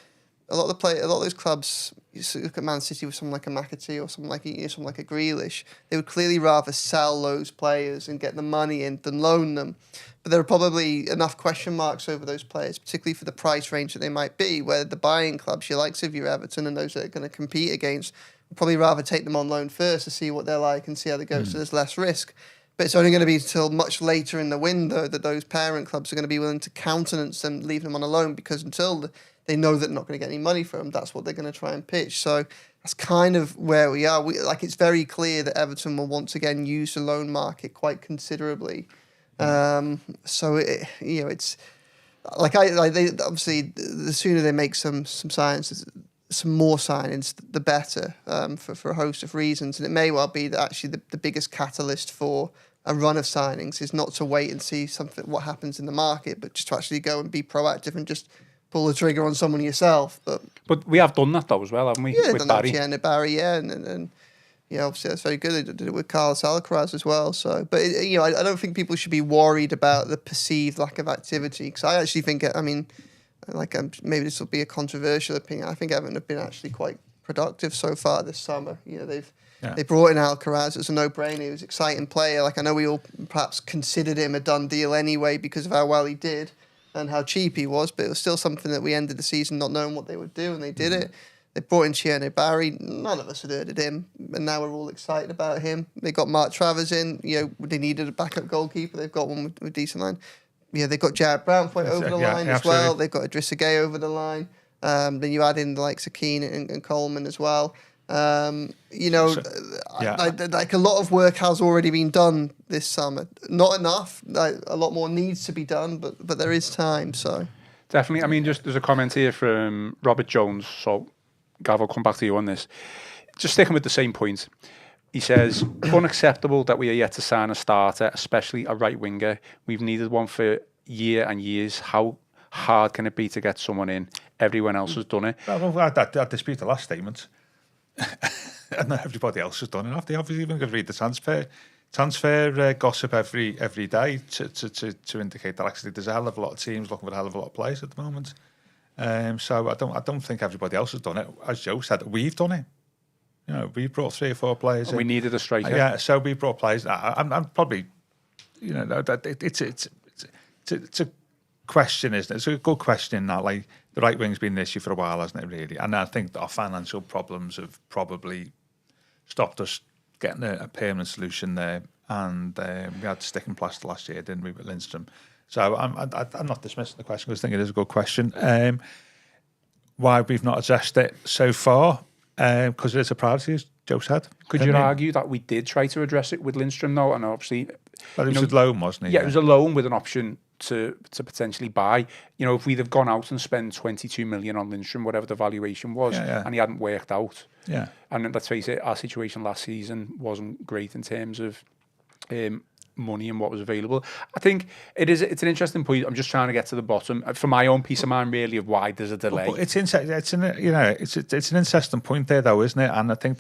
A lot of those clubs, you look at Man City with someone like a McAtee or someone like a Grealish, they would clearly rather sell those players and get the money in than loan them. But there are probably enough question marks over those players, particularly for the price range that they might be, where the buying clubs, your likes of your Everton and those that are going to compete against, would probably rather take them on loan first to see what they're like and see how they go, so there's less risk. But it's only going to be until much later in the window that those parent clubs are going to be willing to countenance them, leave them on a loan, because until they know they're not going to get any money from them, that's what they're going to try and pitch. So that's kind of where we are. It's very clear that Everton will once again use the loan market quite considerably. So it's they obviously the sooner they make some signings, some more signings, the better, for a host of reasons. And it may well be that actually the biggest catalyst for a run of signings is not to wait and see what happens in the market, but just to actually go and be proactive and just pull the trigger on someone yourself. But we have done that though as well, haven't we? Yeah, with done Barry. that, Barry, and obviously that's very good. They did it with Carlos Alcaraz as well. So, but I don't think people should be worried about the perceived lack of activity, because I actually think, maybe this will be a controversial opinion, I think Everton have been actually quite productive so far this summer. They brought in Alcaraz as a no-brainer. He was an exciting player. I know we all perhaps considered him a done deal anyway because of how well he did. and how cheap he was, but it was still something that we ended the season not knowing what they would do, and they did it. They brought in Tierno Barry. None of us had heard of him, and now we're all excited about him. They got Mark Travers in. They needed a backup goalkeeper. They've got one with decent line. Yeah, they've got Jared Brownpoint over the line as well. They've got Idrissa Gueye over the line. Then you add in the likes of Keane and Coleman as well. Like a lot of work has already been done this summer. Not enough. Like, a lot more needs to be done, but there is time. So definitely. I mean, just there's a comment here from Robert Jones. So Gav, I'll come back to you on this. Just sticking with the same point. He says, unacceptable that we are yet to sign a starter, especially a right winger. We've needed one for years and years. How hard can it be to get someone in? Everyone else has done it. Well, I dispute the last statement. And everybody else has done it. They obviously even going to read the transfer gossip every day to indicate that actually there's a hell of a lot of teams looking for a hell of a lot of players at the moment. So I don't think everybody else has done it. As Joe said, we've done it. We brought 3 or 4 players. We needed a striker. Yeah, so we brought players. I'm probably, it's a question, isn't it? It's a good question. That like the right wing's been an issue for a while, hasn't it? Really, and I think that our financial problems have probably stopped us getting a permanent solution there. And we had stick and plaster last year, didn't we, with Lindstrom? So I'm not dismissing the question because I think it is a good question. Why we've not addressed it so far? Because it's a priority, as Joe said. Could you argue that we did try to address it with Lindstrom, though? And obviously, but it was a loan, wasn't it? Yeah, it was a loan with an option to potentially buy. If we'd have gone out and spent 22 million on Lindstrom, whatever the valuation was, and he hadn't worked out. Yeah. And let's face it, our situation last season wasn't great in terms of money and what was available. I think it's an interesting point. I'm just trying to get to the bottom for my own peace of mind, really, of why there's a delay. But it's an interesting point there, though, isn't it? And I think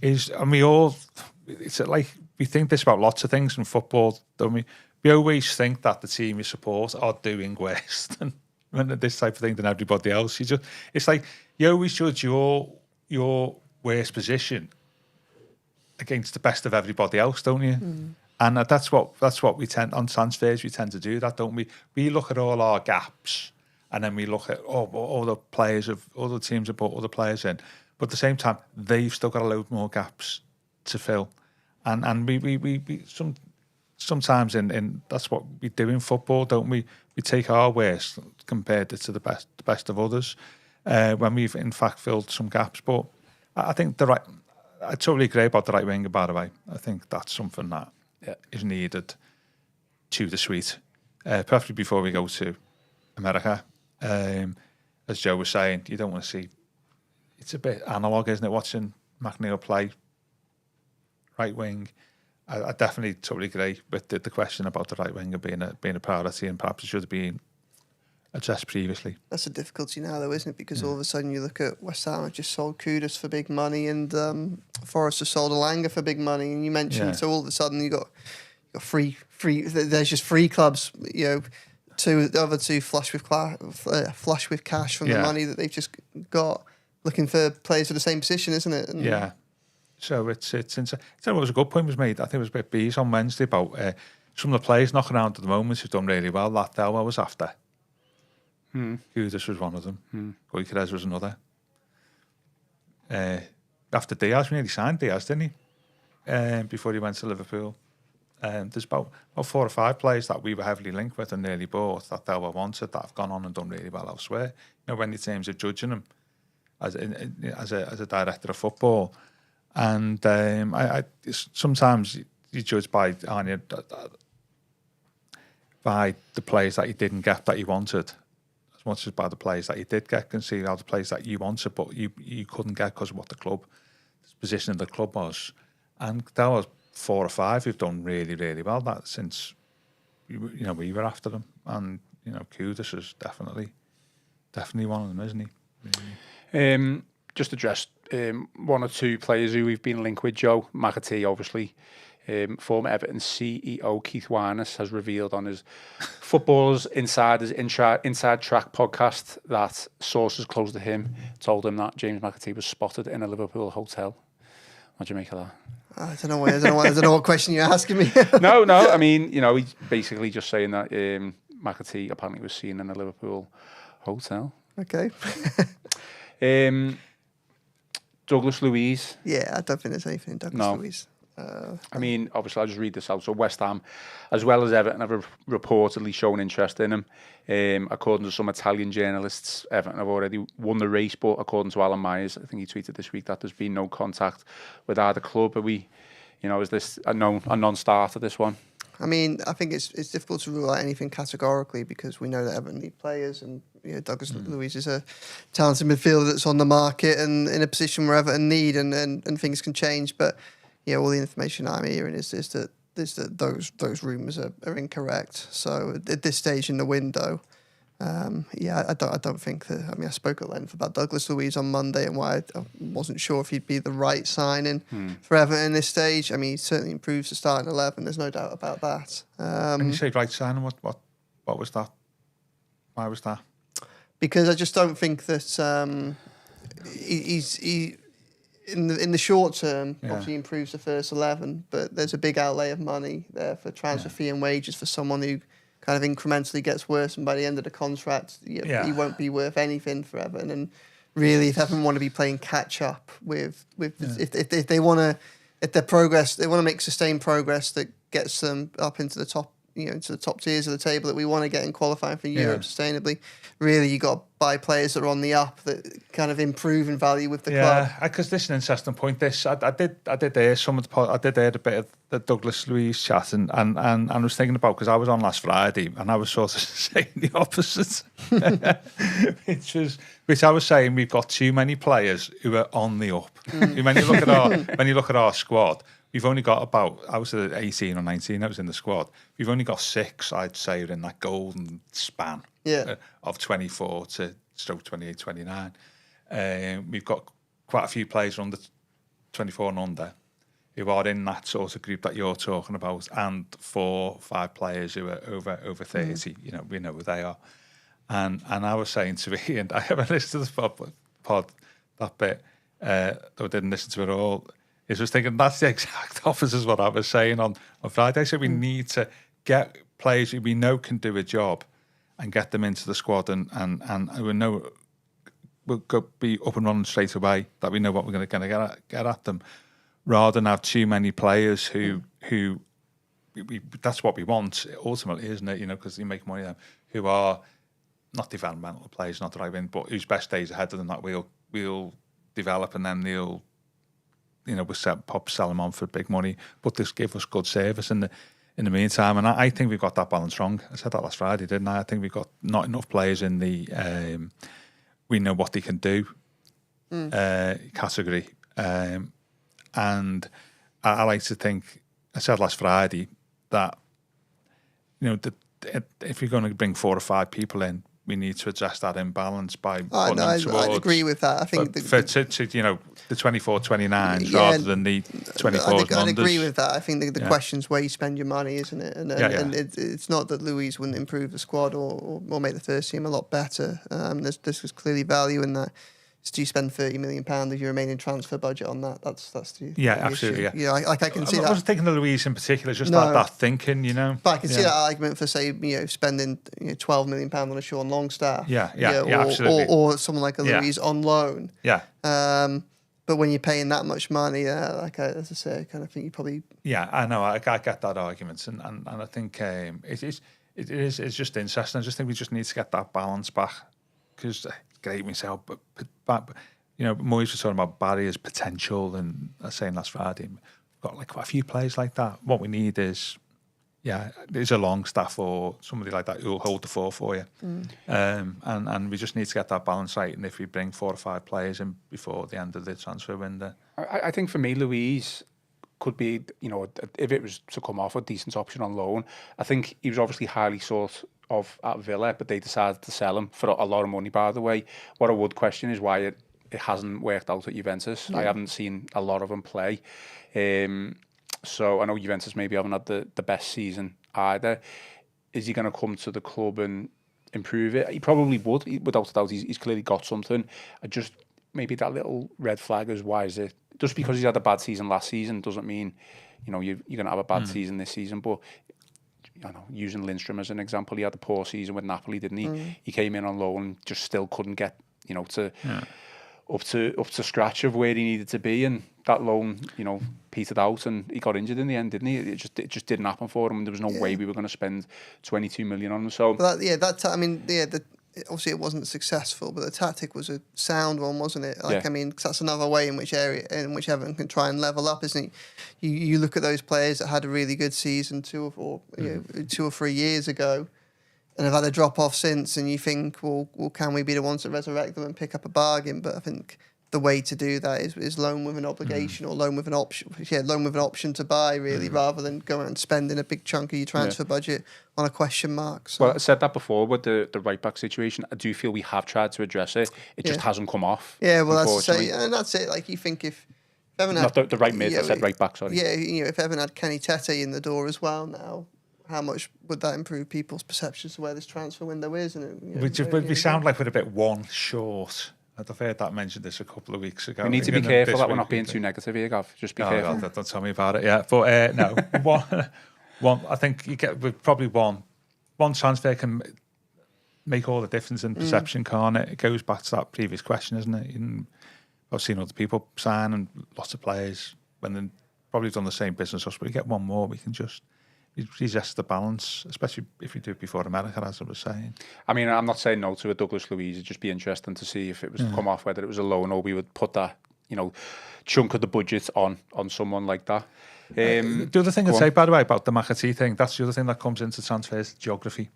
it's like we think this about lots of things in football, don't we? We always think that the team you support are doing worse than this type of thing than everybody else. It's like you always judge your worst position against the best of everybody else, don't you? Mm. And that's what we tend on transfers. We tend to do that, don't we? We look at all our gaps, and then we look at all the players of all the teams have brought all the players in. But at the same time, they've still got a load more gaps to fill, and we sometimes in that's what we do in football, don't we? We take our worst compared to the best of others when we've in fact filled some gaps. But I think I totally agree about the right winger. By the way, I think that's something that is needed to the suite, preferably before we go to America. As Joe was saying, you don't want to see. It's a bit analog, isn't it? Watching McNeil play right wing. I definitely totally agree with the question about the right winger being a priority, and perhaps it should have been addressed previously. That's a difficulty now, though, isn't it? Because all of a sudden you look at West Ham have just sold Kudus for big money, and Forest have sold Elanga for big money, and you mentioned so all of a sudden you got free. There's just free clubs, the other two flush with cash from the money that they've just got, looking for players for the same position, isn't it? And so it's insane. It was a good point was made. I think it was a bit bees on Wednesday about some of the players knocking around at the moment who've done really well. That Delwell was after. Kudus was one of them. Goycrez was another. After Diaz, we nearly signed Diaz, didn't he? Before he went to Liverpool. There's about 4 or 5 players that we were heavily linked with and nearly bought that Delwell wanted that have gone on and done really well elsewhere. When the teams are judging them as a director of football. And I sometimes you judge by the players that you didn't get that you wanted, as much as by the players that you did get. Can see how the players that you wanted, but you couldn't get because of what the position of the club was. And there was 4 or 5 who've done really, really well. That since we were after them, and Kudus is definitely one of them, isn't he? Really. Just addressed 1 or 2 players who we've been linked with. Joe McAtee, obviously, former Everton CEO Keith Wirnes has revealed on his Footballers Insider's Inside Track podcast that sources close to him told him that James McAtee was spotted in a Liverpool hotel. What do you make of that? I don't know what question you're asking me. No. I mean, he's basically just saying that McAtee apparently was seen in a Liverpool hotel. Okay. Douglas Luiz. Yeah, I don't think there's anything in Douglas Luiz. I mean, obviously, I'll just read this out. So West Ham, as well as Everton, have reportedly shown interest in him. According to some Italian journalists, Everton have already won the race, but according to Alan Myers, I think he tweeted this week that there's been no contact with either club. Are we, is this a non-starter, this one? I mean, I think it's difficult to rule out anything categorically because we know that Everton need players, and Douglas Luiz is a talented midfielder that's on the market and in a position where Everton need, and things can change. But all the information I'm hearing is that those rumours are incorrect. So at this stage in the window, I don't think that. I mean, I spoke at length about Douglas Luiz on Monday and why I wasn't sure if he'd be the right signing for Everton in this stage. I mean, he certainly improves the starting 11. There's no doubt about that. When you say right signing, what was that? Why was that? Because I just don't think that he's in the short term, obviously improves the first 11, but there's a big outlay of money there for transfer fee and wages for someone who kind of incrementally gets worse, and by the end of the contract, he won't be worth anything for Everton. And really, if Everton want to be playing catch up with if they want to, if their progress, they want to make sustained progress that gets them up into the top, into the top tiers of the table that we want to get in qualifying for Europe sustainably. Really, you got to buy players that are on the up that kind of improve in value with the club. Yeah, because this is an interesting point. I did hear some of the I did hear a bit of the Douglas Luiz chat, and I was thinking about, because I was on last Friday and I was sort of saying the opposite, which I was saying we've got too many players who are on the up. When you look at our squad. We've only got about, I was at 18 or 19, I was in the squad. We've only got 6, I'd say, in that golden span of 24 to stroke 28, 29. We've got quite a few players under 24 and under who are in that sort of group that you're talking about, and 4 or 5 players who are over 30. We know who they are. And I was saying to Ian, I haven't listened to the pod that bit, though I didn't listen to it all. I was thinking that's the exact opposite as what I was saying on Friday. So we need to get players who we know can do a job and get them into the squad, and we know we'll be up and running straight away, that we know what we're going to get at them, rather than have too many players who that's what we want ultimately, isn't it? Because you make money of them, who are not developmental players, not the right win, but whose best days ahead of them that we'll develop, and then they'll. We'll sell them on for big money, but this give us good service in the meantime. And I think we've got that balance wrong. I said that last Friday, didn't I? I think we've got not enough players in the we know what they can do category. And I like to think, I said last Friday that if you're going to bring 4 or 5 people in, we need to address that imbalance by putting them towards. I agree with that. I think the 24, 29s rather than the 24s. I'd agree with that. I think the question's where you spend your money, isn't it? And it's not that Luiz wouldn't improve the squad or make the first team a lot better. There's clearly value in that. Do you spend £30 million of your remaining transfer budget on that? That's the absolutely issue. I can see that. I wasn't thinking of Luiz in particular, just that thinking, But I can see that argument for, say, spending £12 million on a Sean Longstaff. Absolutely. Or someone like a Luiz on loan. Yeah. But when you're paying that much money, as I say, I kind of think you probably. Yeah, I know. I get that argument, and I think it's just interesting. I just think we just need to get that balance back, because. Great myself, but Moyes was talking about barriers, potential, and I was saying last Friday, we've got quite a few players like that. What we need is a Longstaff or somebody like that who will hold the fort for you, and we just need to get that balance right. And if we bring 4 or 5 players in before the end of the transfer window, I think for me, Luiz could be, if it was to come off, a decent option on loan. I think he was obviously highly sought of at Villa, but they decided to sell him for a lot of money, by the way. What I would question is why it hasn't worked out at Juventus. I haven't seen a lot of him play. So I know Juventus maybe haven't had the best season either. Is he going to come to the club and improve it? He probably would, without a doubt. He's clearly got something. Maybe that little red flag is, why is it? Just because he's had a bad season last season doesn't mean, you're going to have a bad season this season. But using Lindstrom as an example, he had a poor season with Napoli, didn't he? He came in on loan and just still couldn't get, up to scratch of where he needed to be, and that loan, petered out, and he got injured in the end, didn't he? It just didn't happen for him, and there was no way we were going to spend 22 million on him. So, obviously it wasn't successful, but the tactic was a sound one, wasn't it? Cause that's another way in which Everton can try and level up, isn't it? You look at those players that had a really good season 2 or 3 years ago, and have had a drop off since, and you think, well, can we be the ones to resurrect them and pick up a bargain? But I think the way to do that is loan with an obligation or loan with an option. Loan with an option to buy, really, rather than going and spending a big chunk of your transfer budget on a question mark. So. Well, I said that before with the right back situation. I do feel we have tried to address it. It just hasn't come off. Yeah, well, that's it. Like, you think if Everton had... Not the right mid, I said right back, sorry. Yeah, if Everton had Kenny Tete in the door as well now, how much would that improve people's perceptions of where this transfer window is? And we sound like we're a bit one short. I've heard that mentioned this a couple of weeks ago. We need to be careful that we're not being too negative here, Gav. Just be careful. God, don't tell me about it. Yeah, but no, one. I think you get with probably one transfer can make all the difference in perception, can't it? It goes back to that previous question, isn't it? I've seen other people sign and lots of players when they've probably done the same business as us, but you get one more, we can just resist the balance, especially if you do it before America, as I was saying. I mean, I'm not saying no to a Douglas Luiz. It'd just be interesting to see if it was to come off, whether it was a loan or we would put that, chunk of the budget on someone like that. The other thing I'd say, by the way, about the McAtee thing, that's the other thing that comes into transfers, geography.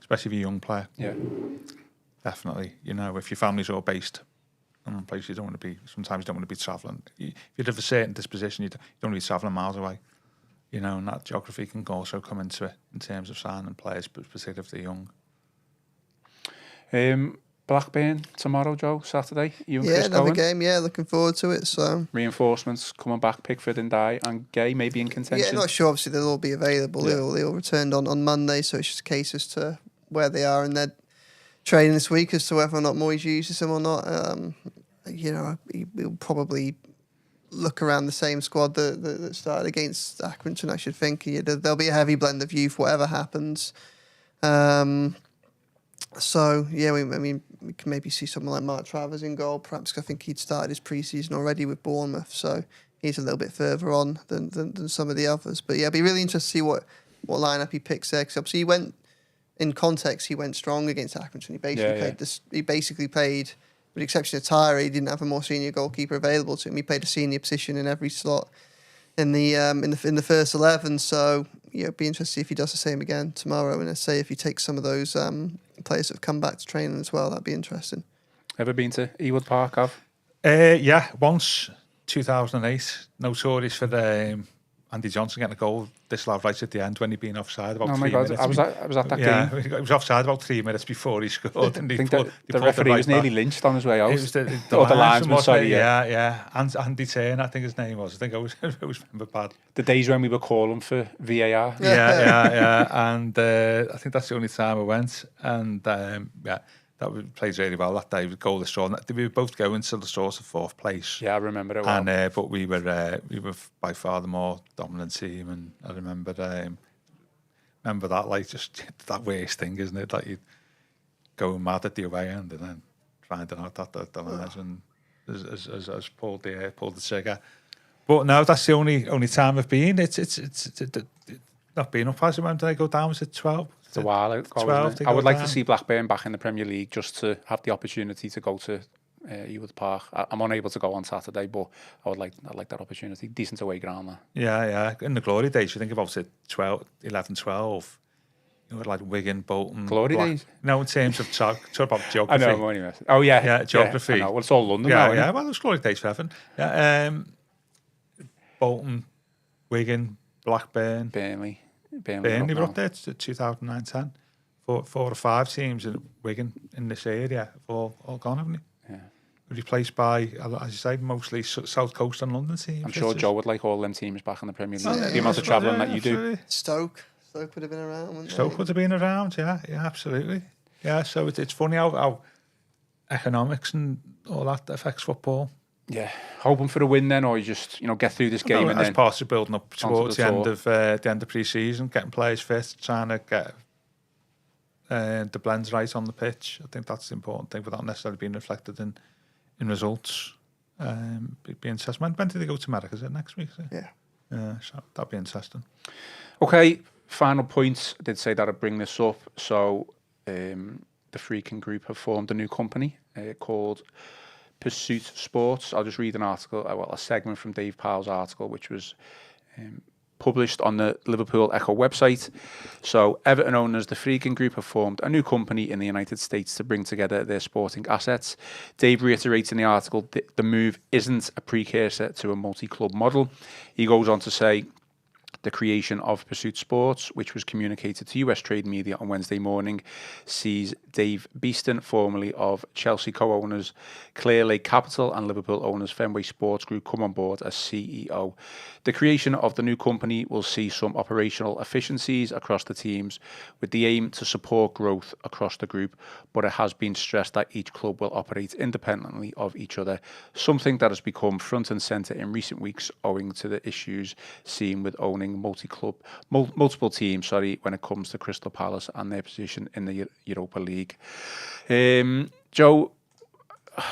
Especially if you're a young player. Yeah. Definitely. If your family's all based in a place you don't want to be, sometimes you don't want to be travelling. If you have a certain disposition, you don't want to be travelling miles away. And that geography can also come into it in terms of signing players, but particularly if they're young. Blackburn tomorrow, Joe, Saturday. You and Chris another going? game. Yeah, looking forward to it. So reinforcements coming back, Pickford and Dye and Gay maybe in contention. Yeah, not sure. Obviously, they'll all be available. Yeah. They all returned on Monday, so it's just a case as to where they are in their training this week as to whether or not Moyes uses them or not. He'll probably look around the same squad that started against Accrington, I should think. There'll be a heavy blend of youth, whatever happens. So, yeah, we can maybe see someone like Mark Travers in goal. Perhaps I think he'd started his pre-season already with Bournemouth, so he's a little bit further on than some of the others. But, yeah, it'd be really interesting to see what lineup he picks there. Because obviously he went strong against Accrington. He basically played... With the exception of Tyre, he didn't have a more senior goalkeeper available to him. He played a senior position in every slot in the first 11. So it'd be interesting to see if he does the same again tomorrow. And let's say if he takes some of those players that have come back to training as well, that'd be interesting. Ever been to Elwood Park, Gav? Yeah, once 2008. Notorious for the Andy Johnson getting a goal disallowed right at the end when he'd been offside about 3 minutes. I was at that game. He was offside about 3 minutes before he scored. And I think the referee was nearly lynched on his way out. It was the linesman, sorry. Yeah. Andy Turner, I think his name was. I think I always remember bad. The days when we were calling for VAR. Yeah. And I think that's the only time I went. And that played really well that day with goal destroyed. We were both going to the source of 4th place. Yeah, I remember it well. And but we were by far the more dominant team, and I remember that, like, just that worst thing, isn't it? Like, you going mad at the away end and then finding out that the linesman has pulled the trigger. But no, that's the only time I've been. It's not been up as when did I go down? Was it 12? It's a while ago, 12 I would like to see Blackburn back in the Premier League just to have the opportunity to go to Elwood Park. I'm unable to go on Saturday, but I'd like that opportunity. Decent away ground there. Yeah. In the glory days, you think about it, 11, 12. You know, like Wigan, Bolton. Glory days? No, in terms of talk about geography. I know, anyway. Oh, yeah. Yeah, geography. Yeah, I know. Well, it's all London now, Yeah, well, it's glory days for Everton. Yeah, Bolton, Wigan, Blackburn. Burnley were up there to 2009-10. 4 or 5 teams in Wigan in this area have all gone, haven't they? Yeah. Replaced by, as you say, mostly South Coast and London teams. I'm sure Joe would like all them teams back in the Premier League. The amount of travelling that you do. Stoke would have been around, wouldn't Stoke they? would have been around, yeah, absolutely. Yeah, so it's funny how economics and all that affects football. Yeah, hoping for a win then, or you just get through this game and as then part of building up towards the the end of pre-season, getting players fit, trying to get the blends right on the pitch. I think that's the important thing, without necessarily being reflected in results. Be interesting. When do they go to America? Is it next week? Is it? Yeah. So that'd be interesting. Okay, final point. I did say that I'd bring this up. So the Freaking Group have formed a new company called Pursuit Sports. I'll just read an article, a segment from Dave Powell's article, which was published on the Liverpool Echo website. So Everton owners, the Freaking Group, have formed a new company in the United States to bring together their sporting assets. Dave reiterates in the article that the move isn't a precursor to a multi-club model. He goes on to say, the creation of Pursuit Sports, which was communicated to US trade media on Wednesday morning, sees Dave Beeston, formerly of Chelsea co-owners Clear Lake Capital and Liverpool owners Fenway Sports Group, come on board as CEO. The creation of the new company will see some operational efficiencies across the teams, with the aim to support growth across the group, but it has been stressed that each club will operate independently of each other, something that has become front and centre in recent weeks owing to the issues seen with owning multiple teams, when it comes to Crystal Palace and their position in the Europa League. Joe,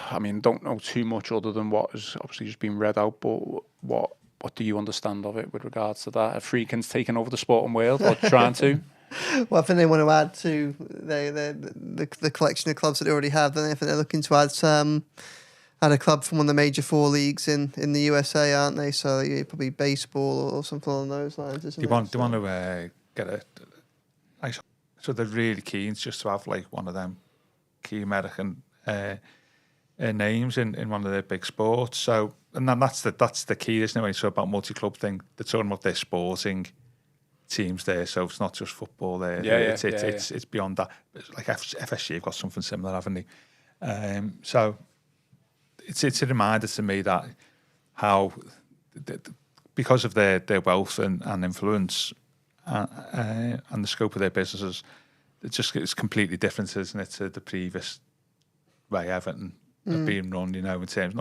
I mean, don't know too much other than what has obviously just been read out, but what do you understand of it with regards to that? Are Freakins taking over the sporting world or trying to? Well, I think they want to add to the collection of clubs that they already have. Then I think they're looking to add a club from one of the major 4 leagues in the USA, aren't they? So yeah, probably baseball or something along those lines, isn't it? They want to get a... So they're really keen just to have like one of them key American names in one of their big sports. So, and then that's the key, isn't it? When you talk about multi-club thing, they're talking about their sporting teams there. So it's not just football there. It's beyond that. Like FSG have got something similar, haven't they? So it's a reminder to me that how, because of their wealth and influence and the scope of their businesses, it's completely different, isn't it, to the previous way Everton have been run, in terms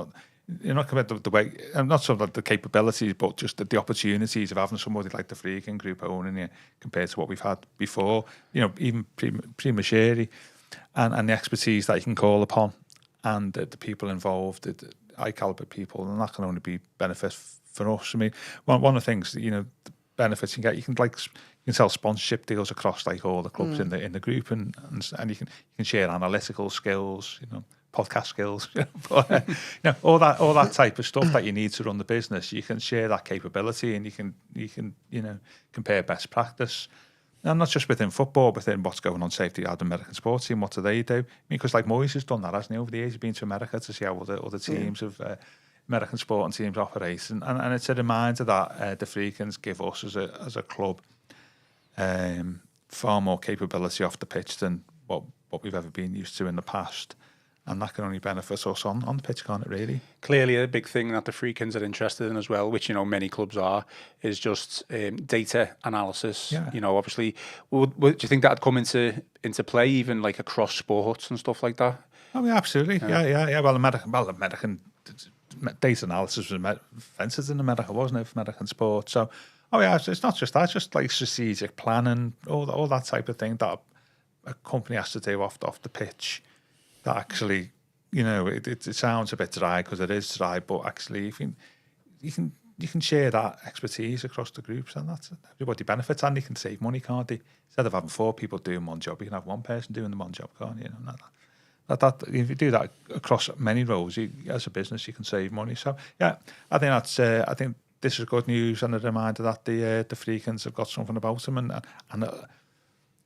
you're not compared to the way, I'm not sort of like the capabilities, but just the opportunities of having somebody like the Freaking Group owning you compared to what we've had before, even prematurely, and the expertise that you can call upon, and the people involved, the high caliber people, and that can only be benefit for us. I mean, one of the things, the benefits you can get, you can sell sponsorship deals across like all the clubs in the group, and you can share analytical skills, podcast skills, but, all that type of stuff that you need to run the business. You can share that capability, and you can compare best practice. And not just within football, within what's going on, safety at the American sports team. What do they do? I mean, because like Moyes has done that, hasn't he? Over the years, he's been to America to see how other teams of American sporting teams operate, and it's a reminder that the Freakins give us as a club far more capability off the pitch than what we've ever been used to in the past. And that can only benefit us on the pitch, can't it, really? Clearly, a big thing that the Freakins are interested in as well, which, many clubs are, is just data analysis. Yeah. Obviously, do you think that'd come into play, even like across sports and stuff like that? Oh, yeah, absolutely. Yeah. Well, American data analysis was invented in America, wasn't it, for American sport? So, it's not just that, it's just like strategic planning, all that type of thing that a company has to do off the pitch. That actually, it sounds a bit dry because it is dry, but actually, if you can share that expertise across the groups, and that's everybody benefits, and you can save money, can't you? Instead of having 4 people doing one job, you can have one person doing the one job, can't you? That if you do that across many roles, as a business, you can save money. So yeah, I think this is good news and a reminder that the Freakins have got something about them, and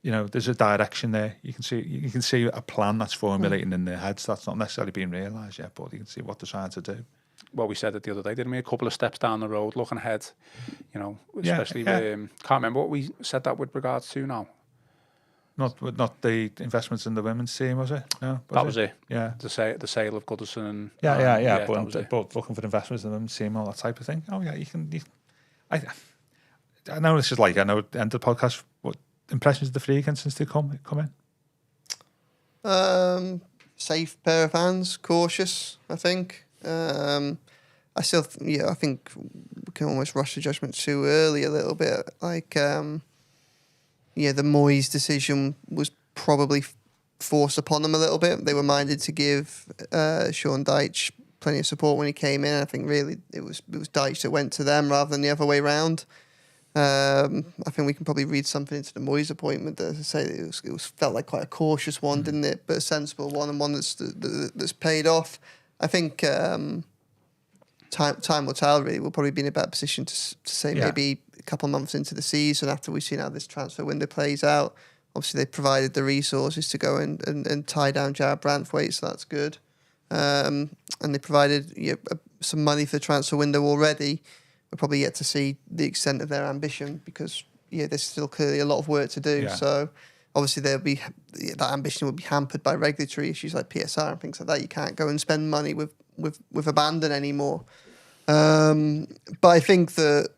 there's a direction there. You can see a plan that's formulating in their heads that's not necessarily being realised yet, but you can see what they're trying to do. Well, we said it the other day, didn't we? A couple of steps down the road, looking ahead. Especially with, can't remember what we said that with regards to now. Not the investments in the women's team, was it? No, that was it. Yeah, the sale of Goodison and but looking for investments in the women's team, all that type of thing. Oh yeah, I know this is like, I know at the end of the podcast. What impressions of the Freakins since they come in? Safe pair of hands, cautious, I think. I still, I think we can almost rush the judgment too early a little bit. Like, the Moyes decision was probably forced upon them a little bit. They were minded to give Sean Dyche plenty of support when he came in. I think really it was Dyche that went to them rather than the other way round. I think we can probably read something into the Moyes appointment that, as I say, it was felt like quite a cautious one, didn't it? But a sensible one, and one that's paid off. I think time will tell. Really, we'll probably be in a better position to say maybe a couple of months into the season after we've seen how this transfer window plays out. Obviously, they provided the resources to go and tie down Jared Branthwaite, so that's good. And they provided some money for the transfer window already. We're probably yet to see the extent of their ambition because there's still clearly a lot of work to do. Yeah. So obviously that ambition will be hampered by regulatory issues like PSR and things like that. You can't go and spend money with abandon anymore. But I think that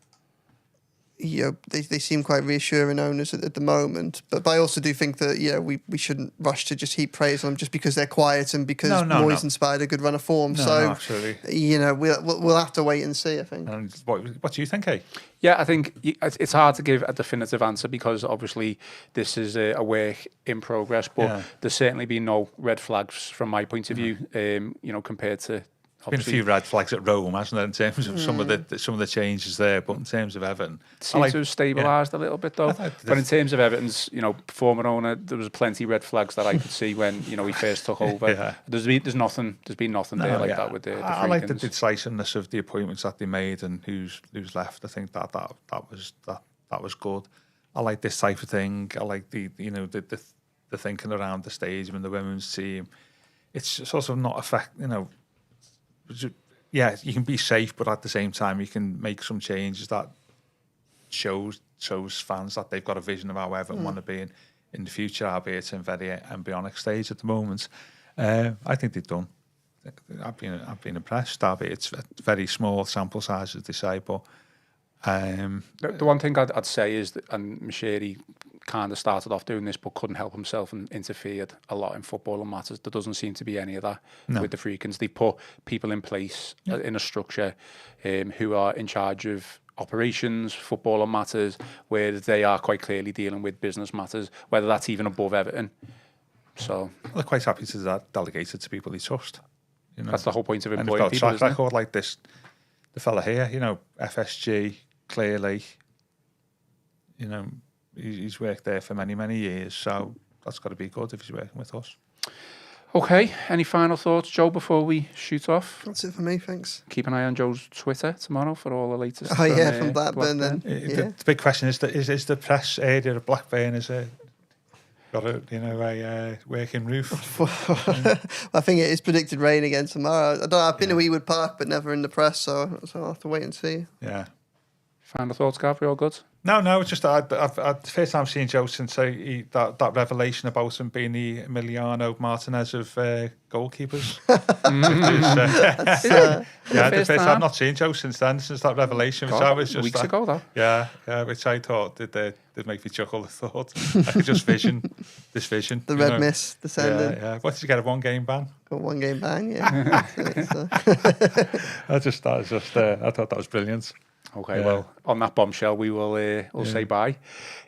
they seem quite reassuring owners at the moment. But I also do think that we shouldn't rush to just heap praise on them just because they're quiet and because Moyes inspired a good run of form. No, absolutely. We'll have to wait and see, I think. And what do you think, eh? Yeah, I think it's hard to give a definitive answer because obviously this is a work in progress. But there's certainly been no red flags from my point of view. Compared to. There's been a few red flags at Rome, hasn't there, in terms of some of the changes there, but in terms of Everton, it seems to have stabilised a little bit though. But in terms of Everton's, former owner, there was plenty of red flags that I could see when he first took over. There's been nothing there like that with the I like the decisiveness of the appointments that they made and who's left. I think that was good. I like this type of thing. I like the thinking around the stadium and the women's team. It's sort of not you can be safe, but at the same time, you can make some changes that shows fans that they've got a vision of how Everton want to be in the future, albeit in very embryonic stage at the moment. I think they've done. I've been impressed. Albeit it's a very small sample size, as they say, but the one thing I'd say is that, and Mashiri kind of started off doing this but couldn't help himself and interfered a lot in footballing matters. There doesn't seem to be any of that with the Freakins. They put people in place in a structure who are in charge of operations, footballing matters, where they are quite clearly dealing with business matters, whether that's even above Everton. So they're quite happy to delegate it to people they trust. That's the whole point of employing and people, track record like this. The fella here, FSG, clearly, he's worked there for many, many years, so that's got to be good if he's working with us. Okay, any final thoughts, Joe, before we shoot off? That's it for me, thanks. Keep an eye on Joe's Twitter tomorrow for all the latest. From Blackburn then. The big question is the press area of Blackburn, is it got a working roof? I think it is predicted rain again tomorrow. I've been to Elwood Park, but never in the press, so I'll have to wait and see. Yeah. Final thoughts, Gav? We all good? No, it's just I've the first time seeing Joe since that revelation about him being the Emiliano Martinez of goalkeepers. The first time I've not seen Joe since that revelation. God, which I was just weeks ago, though. Yeah, which I thought did make me chuckle. I thought I could just vision. The red mist descending. Yeah. What did you get? A 1 game ban? Got 1 game ban, yeah. I thought that was brilliant. Okay, well, on that bombshell, we will say bye.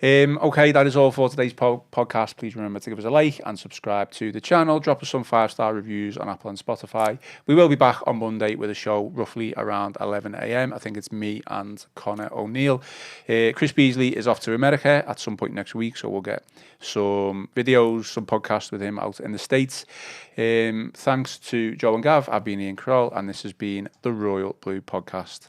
Okay, that is all for today's podcast. Please remember to give us a like and subscribe to the channel. Drop us some 5-star reviews on Apple and Spotify. We will be back on Monday with a show roughly around 11 a.m. I think it's me and Connor O'Neill. Chris Beasley is off to America at some point next week, so we'll get some videos, some podcasts with him out in the States. Thanks to Joe and Gav. I've been Ian Croll, and this has been the Royal Blue Podcast.